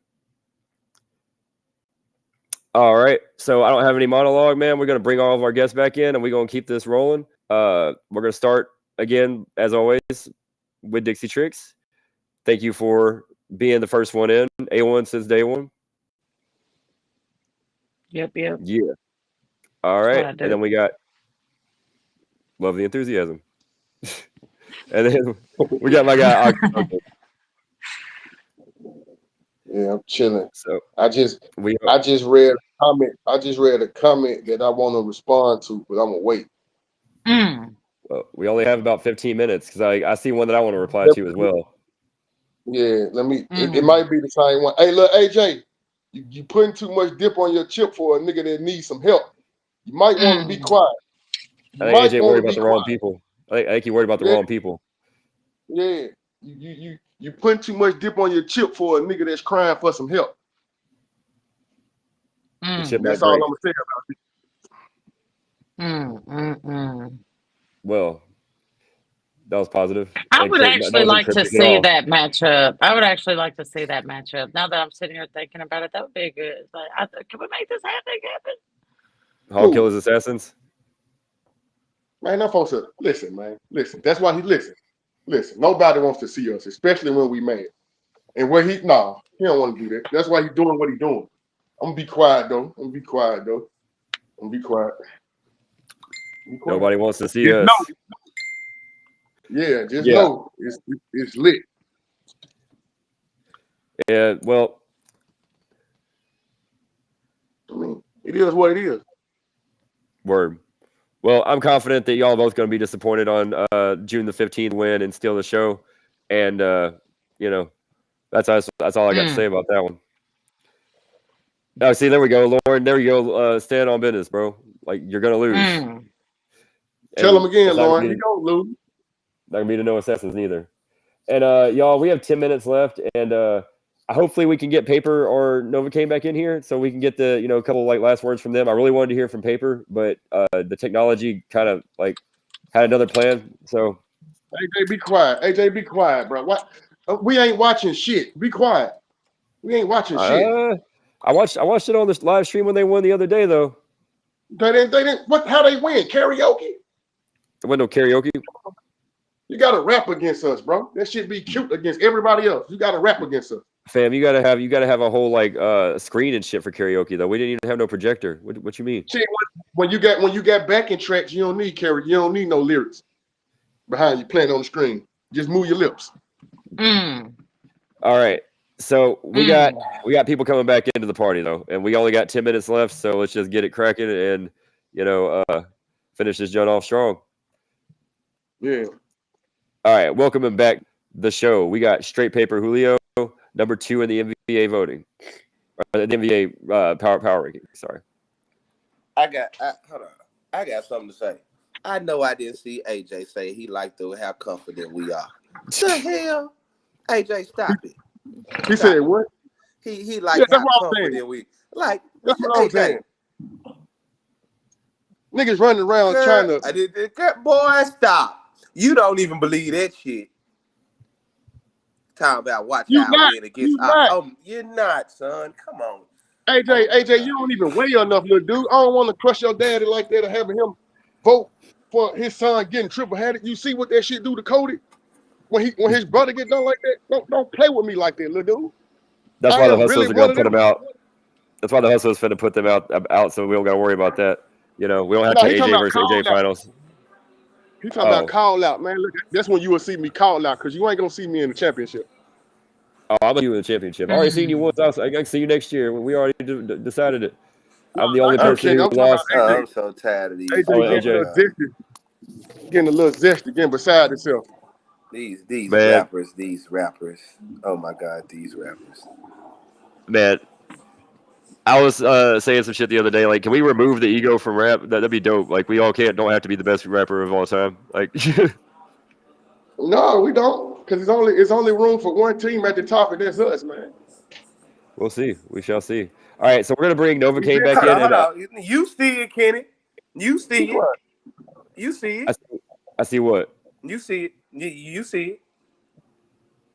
Speaker 3: All right, so I don't have any monologue, man. We're going to bring all of our guests back in, and we're going to keep this rolling. We're going to start, again, as always, with Dixie Tricks. Thank you for being the first one in. A1 since day one.
Speaker 4: Yep.
Speaker 3: Yeah. All right, and then we got Love the Enthusiasm. And then we got my guy.
Speaker 5: Yeah, I'm chilling.
Speaker 3: So
Speaker 5: I just read a comment. I just read a comment that I want to respond to, but I'm gonna wait.
Speaker 3: Well, we only have about 15 minutes because I see one that I want to reply to as well.
Speaker 5: Yeah, let me. It might be the same one. Hey, look, AJ, you putting too much dip on your chip for a nigga that needs some help. You might want to be quiet.
Speaker 3: I think AJ worried about the wrong people. I think he worried about the wrong people.
Speaker 5: Yeah, you putting too much dip on your chip for a nigga that's crying for some help. That's all I'm gonna say about it.
Speaker 3: Well, that was positive.
Speaker 4: I would actually like to see that matchup. Now that I'm sitting here thinking about it, that would be good. Like, can we make this happen?
Speaker 3: Hall Killer's Assassins.
Speaker 5: Man, that folks listen, man. Listen. That's why he listen. Listen, nobody wants to see us, especially when we mad. And where he don't want to do that. That's why he's doing what he's doing. I'm gonna be quiet though.
Speaker 3: Nobody wants to see us.
Speaker 5: Know it's lit.
Speaker 3: And well,
Speaker 5: I mean, it is what it is.
Speaker 3: Word. Well, I'm confident that y'all both going to be disappointed on June the 15th win and steal the show. And, you know, that's all I got to say about that one. Oh, see, there we go, Lauren. There you go. Stand on business, bro. Like, you're going to lose.
Speaker 5: Tell him again, Lauren. You don't lose.
Speaker 3: Not going to be to no assessments neither. And, y'all, we have 10 minutes left. And hopefully we can get Paper or Novocaine back in here so we can get the, a couple, like, last words from them. I really wanted to hear from Paper, but the technology kind of, like, had another plan. So,
Speaker 5: AJ, be quiet. AJ, be quiet, bro. What? We ain't watching shit. Be quiet. We ain't watching shit.
Speaker 3: I watched it on this live stream when they won the other day, though.
Speaker 5: They didn't. What? How they win? Karaoke?
Speaker 3: There wasn't no karaoke.
Speaker 5: You got to rap against us, bro. That shit be cute against everybody else. You got to rap against us.
Speaker 3: Fam, you gotta have a whole like screen and shit for karaoke though. We didn't even have no projector. What you mean?
Speaker 5: See, when you got backing tracks, you don't need karaoke. You don't need no lyrics behind you playing on the screen. Just move your lips.
Speaker 3: All right. So we got people coming back into the party though, and we only got 10 minutes left. So let's just get it cracking and finish this joint off strong.
Speaker 5: Yeah.
Speaker 3: All right, welcoming back the show. We got Straight Paper Julio, number 2 in the NBA voting, the NBA power ranking. Sorry.
Speaker 10: Hold on. I got something to say. I know I didn't see AJ say he liked how confident we are. The hell, AJ, stop it.
Speaker 5: He said what?
Speaker 10: He liked how confident we like.
Speaker 5: That's what I'm saying. Niggas running around trying to.
Speaker 10: Boy, stop. You don't even believe that shit. Talking about watch out win against. You're not, son. Come on.
Speaker 5: AJ, you don't even weigh enough, little dude. I don't want to crush your daddy like that or having him vote for his son getting triple-headed. You see what that shit do to Cody? When his brother get done like that, don't play with me like that, little dude.
Speaker 3: That's why the Hustlers are gonna put them out. That's why the Hustlers finna put them out so we don't gotta worry about that. We don't have to AJ versus AJ finals.
Speaker 5: He talking about call out, man. Look, that's when you will see me call out because you ain't gonna see me in the championship.
Speaker 3: Oh, I'm gonna see you in the championship. I already seen you once. I can see you next year. We already decided it. I'm the only person who lost.
Speaker 10: I'm so tired of these.
Speaker 5: AJ getting a little zesty, getting beside himself.
Speaker 10: These rappers. Oh my God, these rappers.
Speaker 3: Man, I was saying some shit the other day. Like, can we remove the ego from rap? That'd be dope. Like, we all don't have to be the best rapper of all time. Like,
Speaker 5: no, we don't, because it's only room for one team at the top, and that's us, man.
Speaker 3: We'll see. We shall see. All right, so we're gonna bring Novocaine back in.
Speaker 10: Hold on. You see it, Kenny. You see it. You see it.
Speaker 3: I see what?
Speaker 10: You see it. You see it.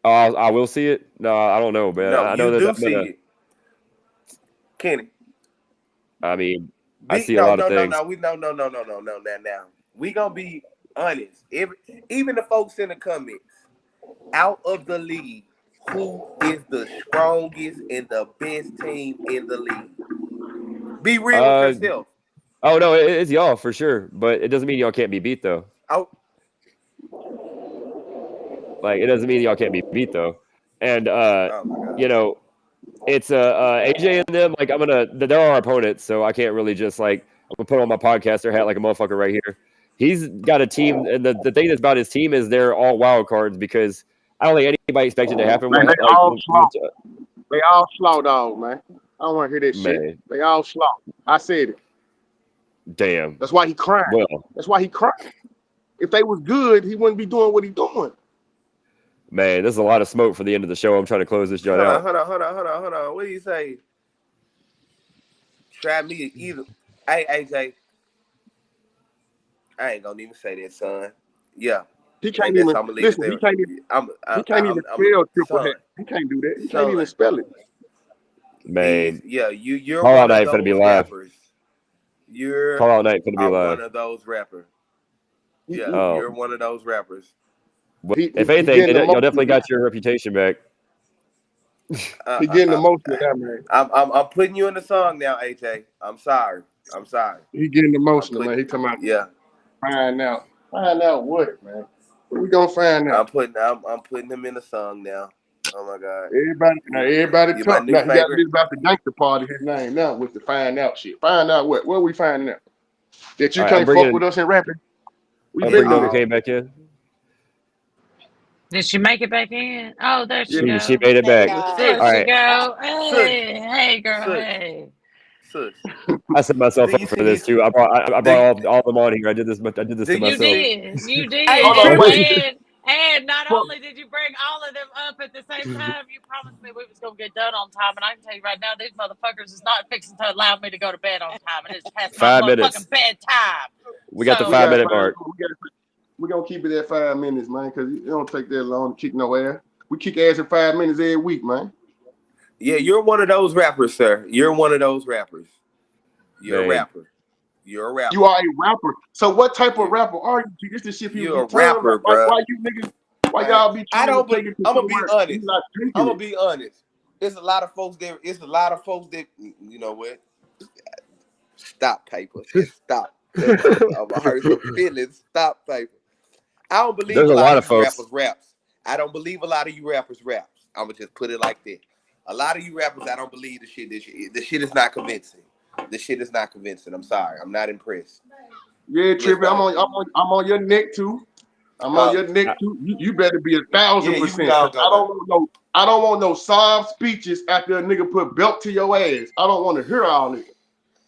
Speaker 3: I will see it. No, I don't know, man.
Speaker 10: No,
Speaker 3: I know
Speaker 10: you
Speaker 3: that
Speaker 10: do see it, Kenny.
Speaker 3: I mean, I see a lot of things.
Speaker 10: No. Now we gonna be honest. Even the folks in the comments, out of the league, who is the strongest and the best team in the league? Be real with yourself.
Speaker 3: Oh no, it's y'all for sure, but it doesn't mean y'all can't be beat though.
Speaker 10: Oh.
Speaker 3: Like, it doesn't mean y'all can't be beat though. And it's AJ and them. Like, they're our opponents, so I can't really just I'm gonna put on my podcaster hat like a motherfucker right here. He's got a team, and the thing that's about his team is they're all wild cards because I don't think anybody expected it to happen.
Speaker 5: Man, they all slow dog, man. I don't want to hear that shit. They all slow. I said it.
Speaker 3: Damn.
Speaker 5: That's why he crying.
Speaker 3: Well,
Speaker 5: that's why he crying. If they was good, he wouldn't be doing what he's doing.
Speaker 3: Man, there's a lot of smoke for the end of the show. I'm trying to close this joint out.
Speaker 10: Hold on. What do you say? Try me either. Hey, AJ. I ain't gonna even say that, son. Yeah.
Speaker 5: He can't even listen. He can't even spell triple hat. He can't do that. He can't even spell it.
Speaker 3: Man.
Speaker 10: Yeah, you're
Speaker 3: Call Out Night gonna be live.
Speaker 10: You're
Speaker 3: Call Out Night gonna be live.
Speaker 10: One of those rappers. Yeah, you're one of those rappers.
Speaker 3: Well, if anything, y'all definitely got your reputation back.
Speaker 5: He getting emotional now, man.
Speaker 10: I'm putting you in the song now, AJ. I'm sorry.
Speaker 5: He getting emotional, man. He talking about find out. Find out what, man? What we gonna find out?
Speaker 10: I'm putting him in the song now. Oh my God.
Speaker 5: Everybody
Speaker 10: You
Speaker 5: talk.
Speaker 10: my new
Speaker 5: Now, you got
Speaker 10: favorite.
Speaker 5: this about the gangster party. His name now with the find out shit. Find out what? What are we finding out? That you
Speaker 3: All right,
Speaker 5: can't fuck with us in rapping. We
Speaker 3: I'm
Speaker 5: been
Speaker 3: bringing
Speaker 5: through
Speaker 3: Nova
Speaker 5: this.
Speaker 3: Kane back in.
Speaker 4: Did she make it back in? Oh, there she
Speaker 5: Yeah.
Speaker 3: She
Speaker 4: go.
Speaker 3: made it
Speaker 9: Thank
Speaker 3: back.
Speaker 9: God.
Speaker 4: There
Speaker 3: All
Speaker 4: she
Speaker 3: right.
Speaker 4: go.
Speaker 10: Sus.
Speaker 4: Hey, girl,
Speaker 10: Sus.
Speaker 4: hey.
Speaker 10: Sus.
Speaker 3: I set myself
Speaker 10: Do
Speaker 3: up
Speaker 10: you
Speaker 3: for
Speaker 10: see
Speaker 3: this
Speaker 10: his?
Speaker 3: too. I
Speaker 10: Do
Speaker 3: brought all them on here. I did this
Speaker 10: do
Speaker 3: to
Speaker 10: you
Speaker 4: You
Speaker 3: myself.
Speaker 10: see?
Speaker 4: did. You
Speaker 10: Hey,
Speaker 4: did.
Speaker 5: Hold on, wait.
Speaker 10: Trippy.
Speaker 4: And not
Speaker 5: Fuck.
Speaker 4: only did you bring all of them up at the same time, you promised me we was gonna get done on time. And I can tell you right now, these motherfuckers is not fixing to allow me to go to bed on time. And it's past my
Speaker 3: 5 minutes.
Speaker 4: motherfucking bedtime.
Speaker 3: We got the
Speaker 5: We
Speaker 4: So
Speaker 3: 5
Speaker 5: got
Speaker 3: minute
Speaker 5: 5.
Speaker 3: mark.
Speaker 5: We're gonna keep it at 5 minutes, man, because it don't take that long to kick no ass. We kick ass in 5 minutes every week, man.
Speaker 10: Yeah, you're one of those rappers, sir. You're one of those rappers. You're a
Speaker 3: Man.
Speaker 10: rapper. You're a rapper.
Speaker 5: You are a rapper. So what type of rapper are you? This the shit people
Speaker 10: You're
Speaker 5: be
Speaker 10: a
Speaker 5: telling
Speaker 10: rapper,
Speaker 5: me.
Speaker 10: bro.
Speaker 5: Why you niggas? Why y'all be
Speaker 10: I
Speaker 5: trying to
Speaker 10: don't.
Speaker 5: take it to
Speaker 10: I'm gonna be
Speaker 5: somewhere
Speaker 10: honest.
Speaker 5: you not taking
Speaker 10: I'm gonna
Speaker 5: it?
Speaker 10: be honest. It's a lot of folks there. It's a lot of folks that you know what. Stop, paper. Just stop. I'm gonna hurt some feelings. Stop, paper. I don't believe
Speaker 3: There's
Speaker 10: a
Speaker 3: a
Speaker 10: lot
Speaker 3: lot
Speaker 10: of
Speaker 3: of
Speaker 10: you
Speaker 3: folks.
Speaker 10: rappers raps. I don't believe a lot of you rappers raps. I'm gonna just put it like that. A lot of you rappers, I don't believe the shit. The shit is not convincing. The shit is not convincing. I'm sorry. I'm not impressed.
Speaker 5: Yeah,
Speaker 10: Just
Speaker 5: Trippy, I'm
Speaker 10: don't.
Speaker 5: on your neck too. I'm on your neck too. You better be 1,000%.
Speaker 10: Yeah, you can go,
Speaker 5: I don't want no soft speeches after a nigga put belt to your ass. I don't want to hear all this.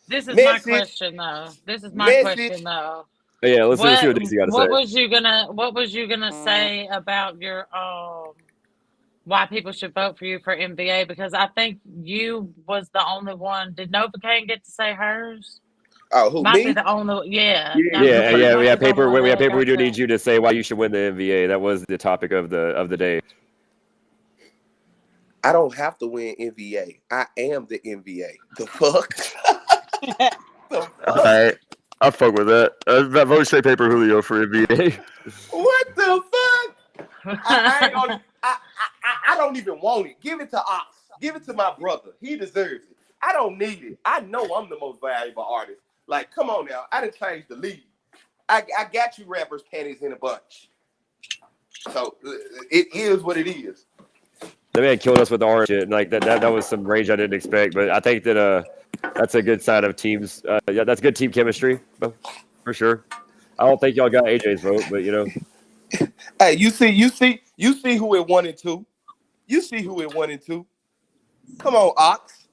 Speaker 4: this is my
Speaker 10: Message.
Speaker 4: question though. This is my
Speaker 10: Message.
Speaker 4: question though.
Speaker 3: Yeah, let's see
Speaker 4: What
Speaker 3: what Dixie got to say.
Speaker 4: what was you gonna say about your why people should vote for you for NBA? Because I think you was the only one. Did Novocaine get to say hers?
Speaker 10: Oh, who,
Speaker 4: Might be
Speaker 10: me?
Speaker 4: the only. Yeah,
Speaker 5: Yeah,
Speaker 4: that
Speaker 3: Yeah,
Speaker 4: might be the
Speaker 3: paper.
Speaker 4: only one
Speaker 3: We
Speaker 4: that
Speaker 3: have paper.
Speaker 4: got
Speaker 3: We do
Speaker 4: to.
Speaker 3: need you to say why you should win the NBA. That was the topic of the day.
Speaker 10: I don't have to win NBA. I am the NBA. The fuck? The fuck?
Speaker 3: All right, I fuck with that. That vote say paper Julio for NBA.
Speaker 10: What the fuck? I don't even want it. Give it to Ox. Give it to my brother. He deserves it. I don't need it. I know I'm the most valuable artist. Like, come on now. I done changed the league. I got you rappers panties in a bunch. So it is what it is.
Speaker 3: The man killed us with the orange shit. Like that was some rage I didn't expect. But I think that that's a good sign of teams. Yeah, that's good team chemistry for sure. I don't think y'all got AJ's vote, but you know.
Speaker 10: Hey, you see who it 1 and 2. You see who it 1 and 2. Come on, Ox.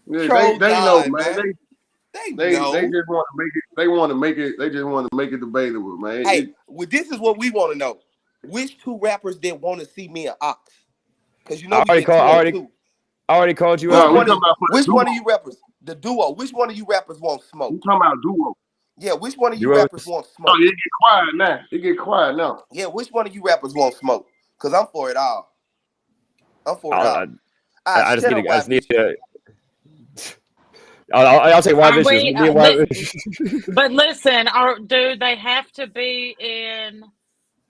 Speaker 5: Yeah, they know, man.
Speaker 10: They know.
Speaker 5: They just want to make it. They want to make it. They just want to make it debatable, man.
Speaker 10: Hey, well, this is what we want to know. Which 2 rappers that want to see me and Ox? Because you know I
Speaker 3: already called you
Speaker 5: out.
Speaker 10: Which one of you rappers? The duo. Which one of you rappers want smoke?
Speaker 5: You talking about duo?
Speaker 10: Yeah, which one of you rappers want smoke?
Speaker 5: Oh, it get quiet now. It get quiet now.
Speaker 10: Yeah, which one of you rappers want smoke? Because I'm for it all. I'm for it all.
Speaker 3: I just need to. I'll say why vicious.
Speaker 4: But listen, do they have to be in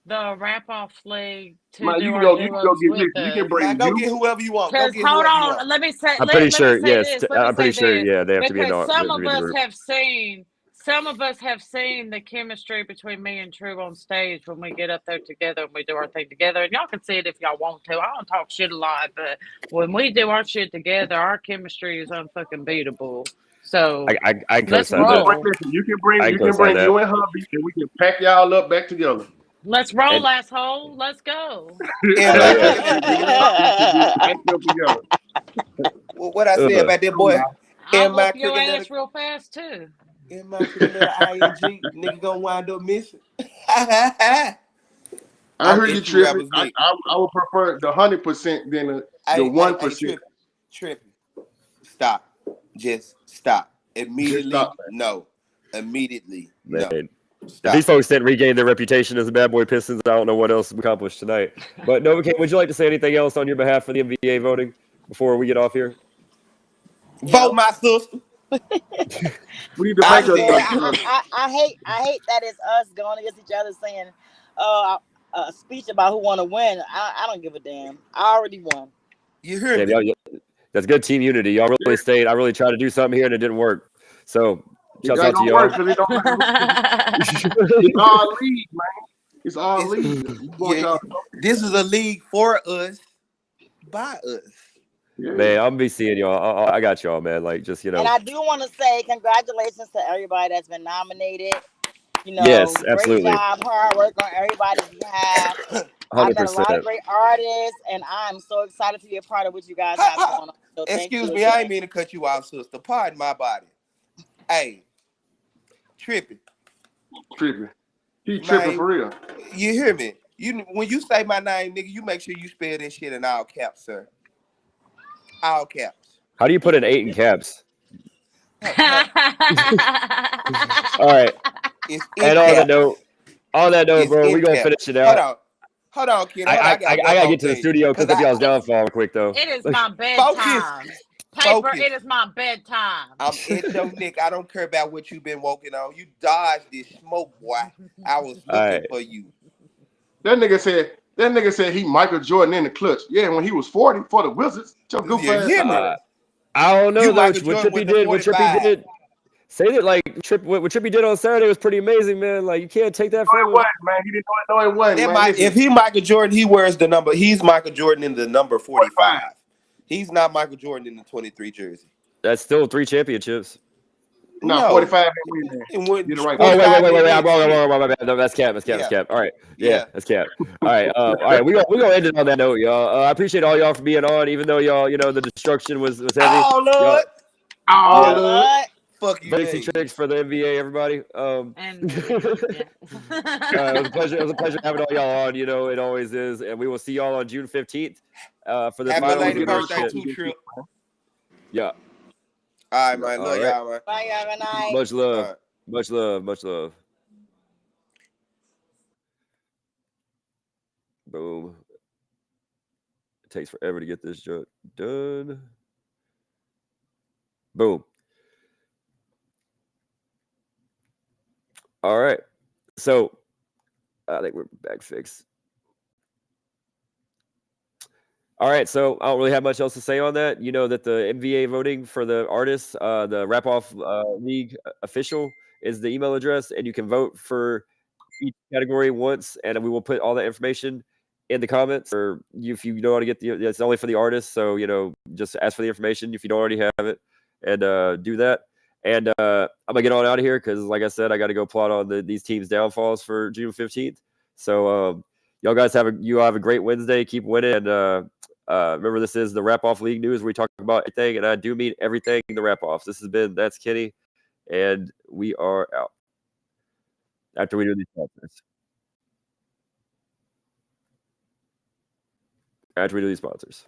Speaker 4: the RapOffs league to
Speaker 5: Man,
Speaker 4: do
Speaker 5: you
Speaker 4: our
Speaker 5: can
Speaker 4: duos
Speaker 5: go
Speaker 4: with
Speaker 5: get. You
Speaker 4: us?
Speaker 5: can bring
Speaker 10: Go get whoever you want.
Speaker 4: Because hold on, let me say.
Speaker 3: I'm pretty sure.
Speaker 4: Yes,
Speaker 3: I'm pretty sure. Yeah, they have to be in the.
Speaker 4: Some of us have seen the chemistry between me and True on stage when we get up there together and we do our thing together. And y'all can see it if y'all want to. I don't talk shit a lot, but when we do our shit together, our chemistry is unfucking beatable. So
Speaker 3: I
Speaker 4: let's roll.
Speaker 5: You can bring you and hubby, and we can pack y'all up back together.
Speaker 4: Let's roll, asshole. Let's go.
Speaker 10: Well, what I say about that boy?
Speaker 4: I'll whip your ass real fast too.
Speaker 10: In my little ING, nigga gonna wind up missing.
Speaker 5: I heard you tripping. I would prefer the 100% than the 1%.
Speaker 10: Tripping. Stop. Just stop. Immediately.
Speaker 5: Stop.
Speaker 10: No. Immediately.
Speaker 3: Man.
Speaker 10: No.
Speaker 3: If these folks didn't regain their reputation as the bad boy Pistons, I don't know what else we accomplished tonight. But Novocaine, would you like to say anything else on your behalf for the NBA voting before we get off here?
Speaker 10: Vote my sister.
Speaker 5: We need to
Speaker 9: I hate that it's us going against each other saying a speech about who want to win. I don't give a damn. I already won.
Speaker 10: You heard me?
Speaker 3: That's good team unity. Y'all really stayed. I really tried to do something here and it didn't work. So shout out to y'all.
Speaker 5: It's our league, man. It's our league.
Speaker 10: This is a league for us, by us.
Speaker 3: Man, I'm gonna be seeing y'all. I got y'all, man. Like, just, you know.
Speaker 9: And I do want to say congratulations to everybody that's been nominated. You know,
Speaker 3: yes, absolutely.
Speaker 9: Great job, hard work on everybody's behalf.
Speaker 3: 100%.
Speaker 9: I've met a lot of great artists, and I'm so excited to be a part of what you guys have going on. So
Speaker 10: excuse me, I ain't mean to cut you off, sister. Pardon my body. Hey, tripping.
Speaker 5: He tripping for real.
Speaker 10: You hear me? When you say my name, nigga, you make sure you spell this shit in all caps, sir. All caps.
Speaker 3: How do you put an 8 in caps? All right. And on that note, bro, we gonna finish it out.
Speaker 10: Hold on, kid.
Speaker 3: I gotta get to the studio because of y'all's downfall quick though.
Speaker 4: It is my bedtime. Paper, it is my bedtime.
Speaker 10: I'm in your Nick. I don't care about what you've been working on. You dodged this smoke, boy. I was looking for you.
Speaker 5: That nigga said he Michael Jordan in the clutch. Yeah, when he was 40 for the Wizards. I
Speaker 3: don't know though. What Trippy did. Say that like what Trippy did on Saturday was pretty amazing, man. Like you can't take that from him.
Speaker 5: Man, he didn't know it wasn't.
Speaker 10: If he Michael Jordan, he wears the number. He's Michael Jordan in the number 45. He's not Michael Jordan in the 23 jersey.
Speaker 3: That's still 3 championships.
Speaker 5: No, 45.
Speaker 3: Wait. I'm wrong. No, that's cap. All right. Yeah, that's cap. All right. All right. We gonna end it on that note, y'all. I appreciate all y'all for being on, even though y'all, you know, the destruction was heavy.
Speaker 10: Oh Lord.
Speaker 9: Lord.
Speaker 10: Fuck you.
Speaker 3: Fancy tricks for the NBA, everybody. It was a pleasure having all y'all on. You know, it always is, and we will see y'all on June 15th for the final.
Speaker 10: Happy birthday to Trip.
Speaker 3: Yeah.
Speaker 10: All right, man. Love y'all, man.
Speaker 9: Bye, have a night.
Speaker 3: Much love. Right. Much love. Boom. It takes forever to get this joke done. Boom. All right. So I think we're back fixed. All right, so I don't really have much else to say on that. You know that the MVA voting for the artists, the RapOff League official is the email address, and you can vote for each category once, and we will put all that information in the comments. Or if you don't want to get it's only for the artists, so you know, just ask for the information if you don't already have it, and do that. And I'm gonna get on out of here because, like I said, I got to go plot on these teams' downfalls for June 15th. So y'all guys have a great Wednesday. Keep winning. And remember, this is the RapOff League News where we talk about everything, and I do mean everything the RapOffs. This has been ThatsKenny, and we are out. After we do these sponsors.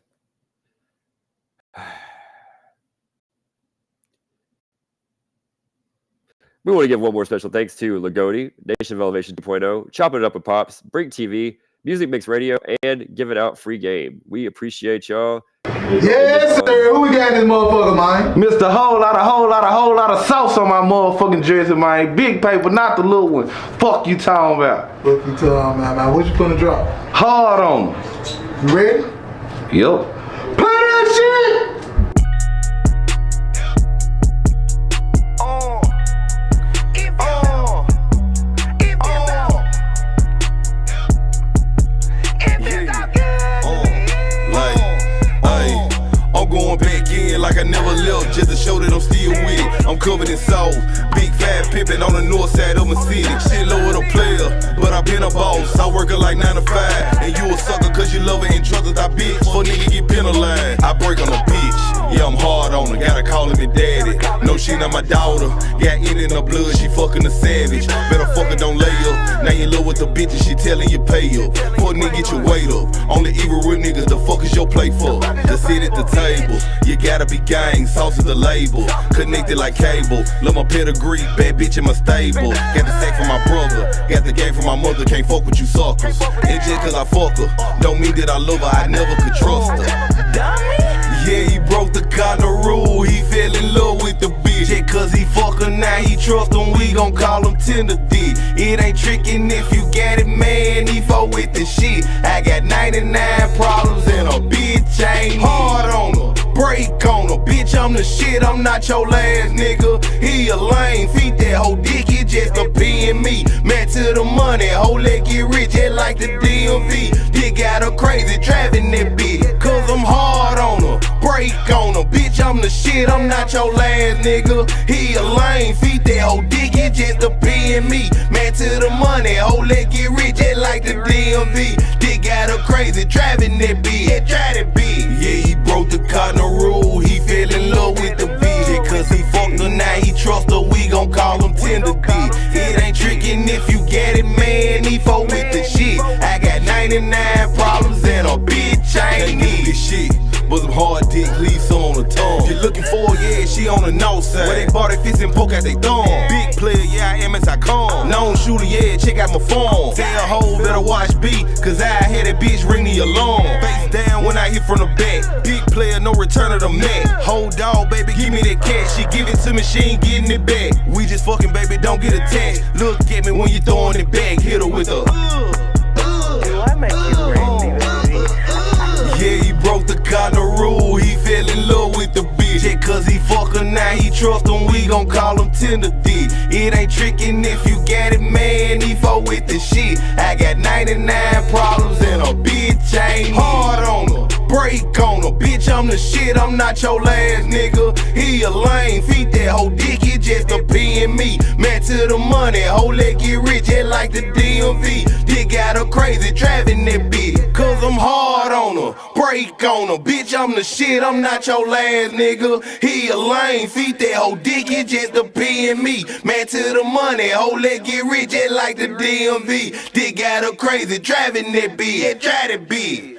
Speaker 3: We want to give one more special thanks to Lagodi, Nation of Elevation 2.0, Chopping It Up with Pops, Brink TV, Music Mix Radio, and giving out free game. We appreciate y'all.
Speaker 14: Yes, sir. Who we got in this motherfucker, man?
Speaker 15: Mr. Whole lot of sauce on my motherfucking jersey, man. Big paper, not the little one. Fuck you talking about?
Speaker 14: Fuck you talking about, man. What you finna drop?
Speaker 15: Hard on them.
Speaker 14: You ready?
Speaker 15: Yup.
Speaker 14: Play that shit!
Speaker 15: Going back in like I never left, just to show that I'm still with it. I'm covered in sauce, big fat pimpin' on the north side of my city. Shit low with a player, but I been a boss. I work like 9 to 5, and you a sucker cause you love it and trust that bitch. For nigga get penalized, I break on a bitch. Yeah, I'm hard on her, gotta call me daddy. No, she not my daughter, got it in her blood, she fucking a savage. Better fuck her, don't lay up. Now you in love with the bitch and she telling you pay up. Fuck nigga, get your weight up. Only evil real niggas, the fuck is your play for? To sit at the table. You gotta be gang, sauce is the label. Connected like cable. Love my pedigree, bad bitch in my stable. Got the sack from my brother, got the game from my mother. Can't fuck with you suckers. And just cause I fuck her, don't mean that I love her, I never could trust her. Yeah, he broke the cardinal rule, he fell in love with the bitch. Just cause he fuck her now, he trust him, we gon' call him tender dick. It ain't trickin' if you got it, man, he fuck with the shit. I got 99 problems and a bitch ain't hard on her. Break on her, bitch, I'm the shit, I'm not your last nigga. He a lame, feed that whole dick, it just a P and me. Man to the money, whole leg get rich, just like the DMV. Dick got her crazy, driving that bitch, cause I'm hard. bitch, I'm the shit, I'm not your last nigga. He a lame, feet that whole dick, it just a P and me. Man to the money, whole let get rich, just like the DMV. Dick got her crazy, driving that bitch, yeah, try that bitch. Yeah, he broke the cardinal rule, he fell in love with the bitch. Cause he fucked her, now he trust her, we gon' call him tender dick. It ain't trickin' if you get it, man, he fuck with the shit. I got 99 problems and a bitch I ain't need this shit. But some hard dick, leave some on the tongue. You're looking for her, yeah, she on the north side. Where they bought it, fits and poke out they thumb. Big player, yeah, I am as I come. Known shooter, yeah, check out my phone. Tell hoe, better watch B, cause I had that bitch ring the alarm. Face down when I hit from the back. Big player, no return of the mat. Hold dog, baby, give me that cash. She give it to me, she ain't getting it back. We just fucking, baby, don't get attached. Look at me when you throwing it back. Hit her with a
Speaker 10: Do I make you ready?
Speaker 15: yeah, he broke the cardinal rule, he fell in love with the bitch. Yeah, cause he fuck her, now he trust him, we gon' call him tender dick. It ain't trickin' if you get it, man, he fuck with the shit. I got 99 problems and a bitch I ain't hard on her, break on her. Bitch, I'm the shit, I'm not your last nigga. He a lame, feet that whole dick, it just a P and me. Man to the money, whole let get rich, just like the DMV. Dick got her crazy, driving that bitch, cause I'm hard on her, break on her. Bitch, I'm the shit, I'm not your last nigga. He a lame, feet that whole dick, it just a P and me. Man to the money, whole let get rich, just like the DMV. Dick got her crazy, driving that bitch, yeah, try that bitch.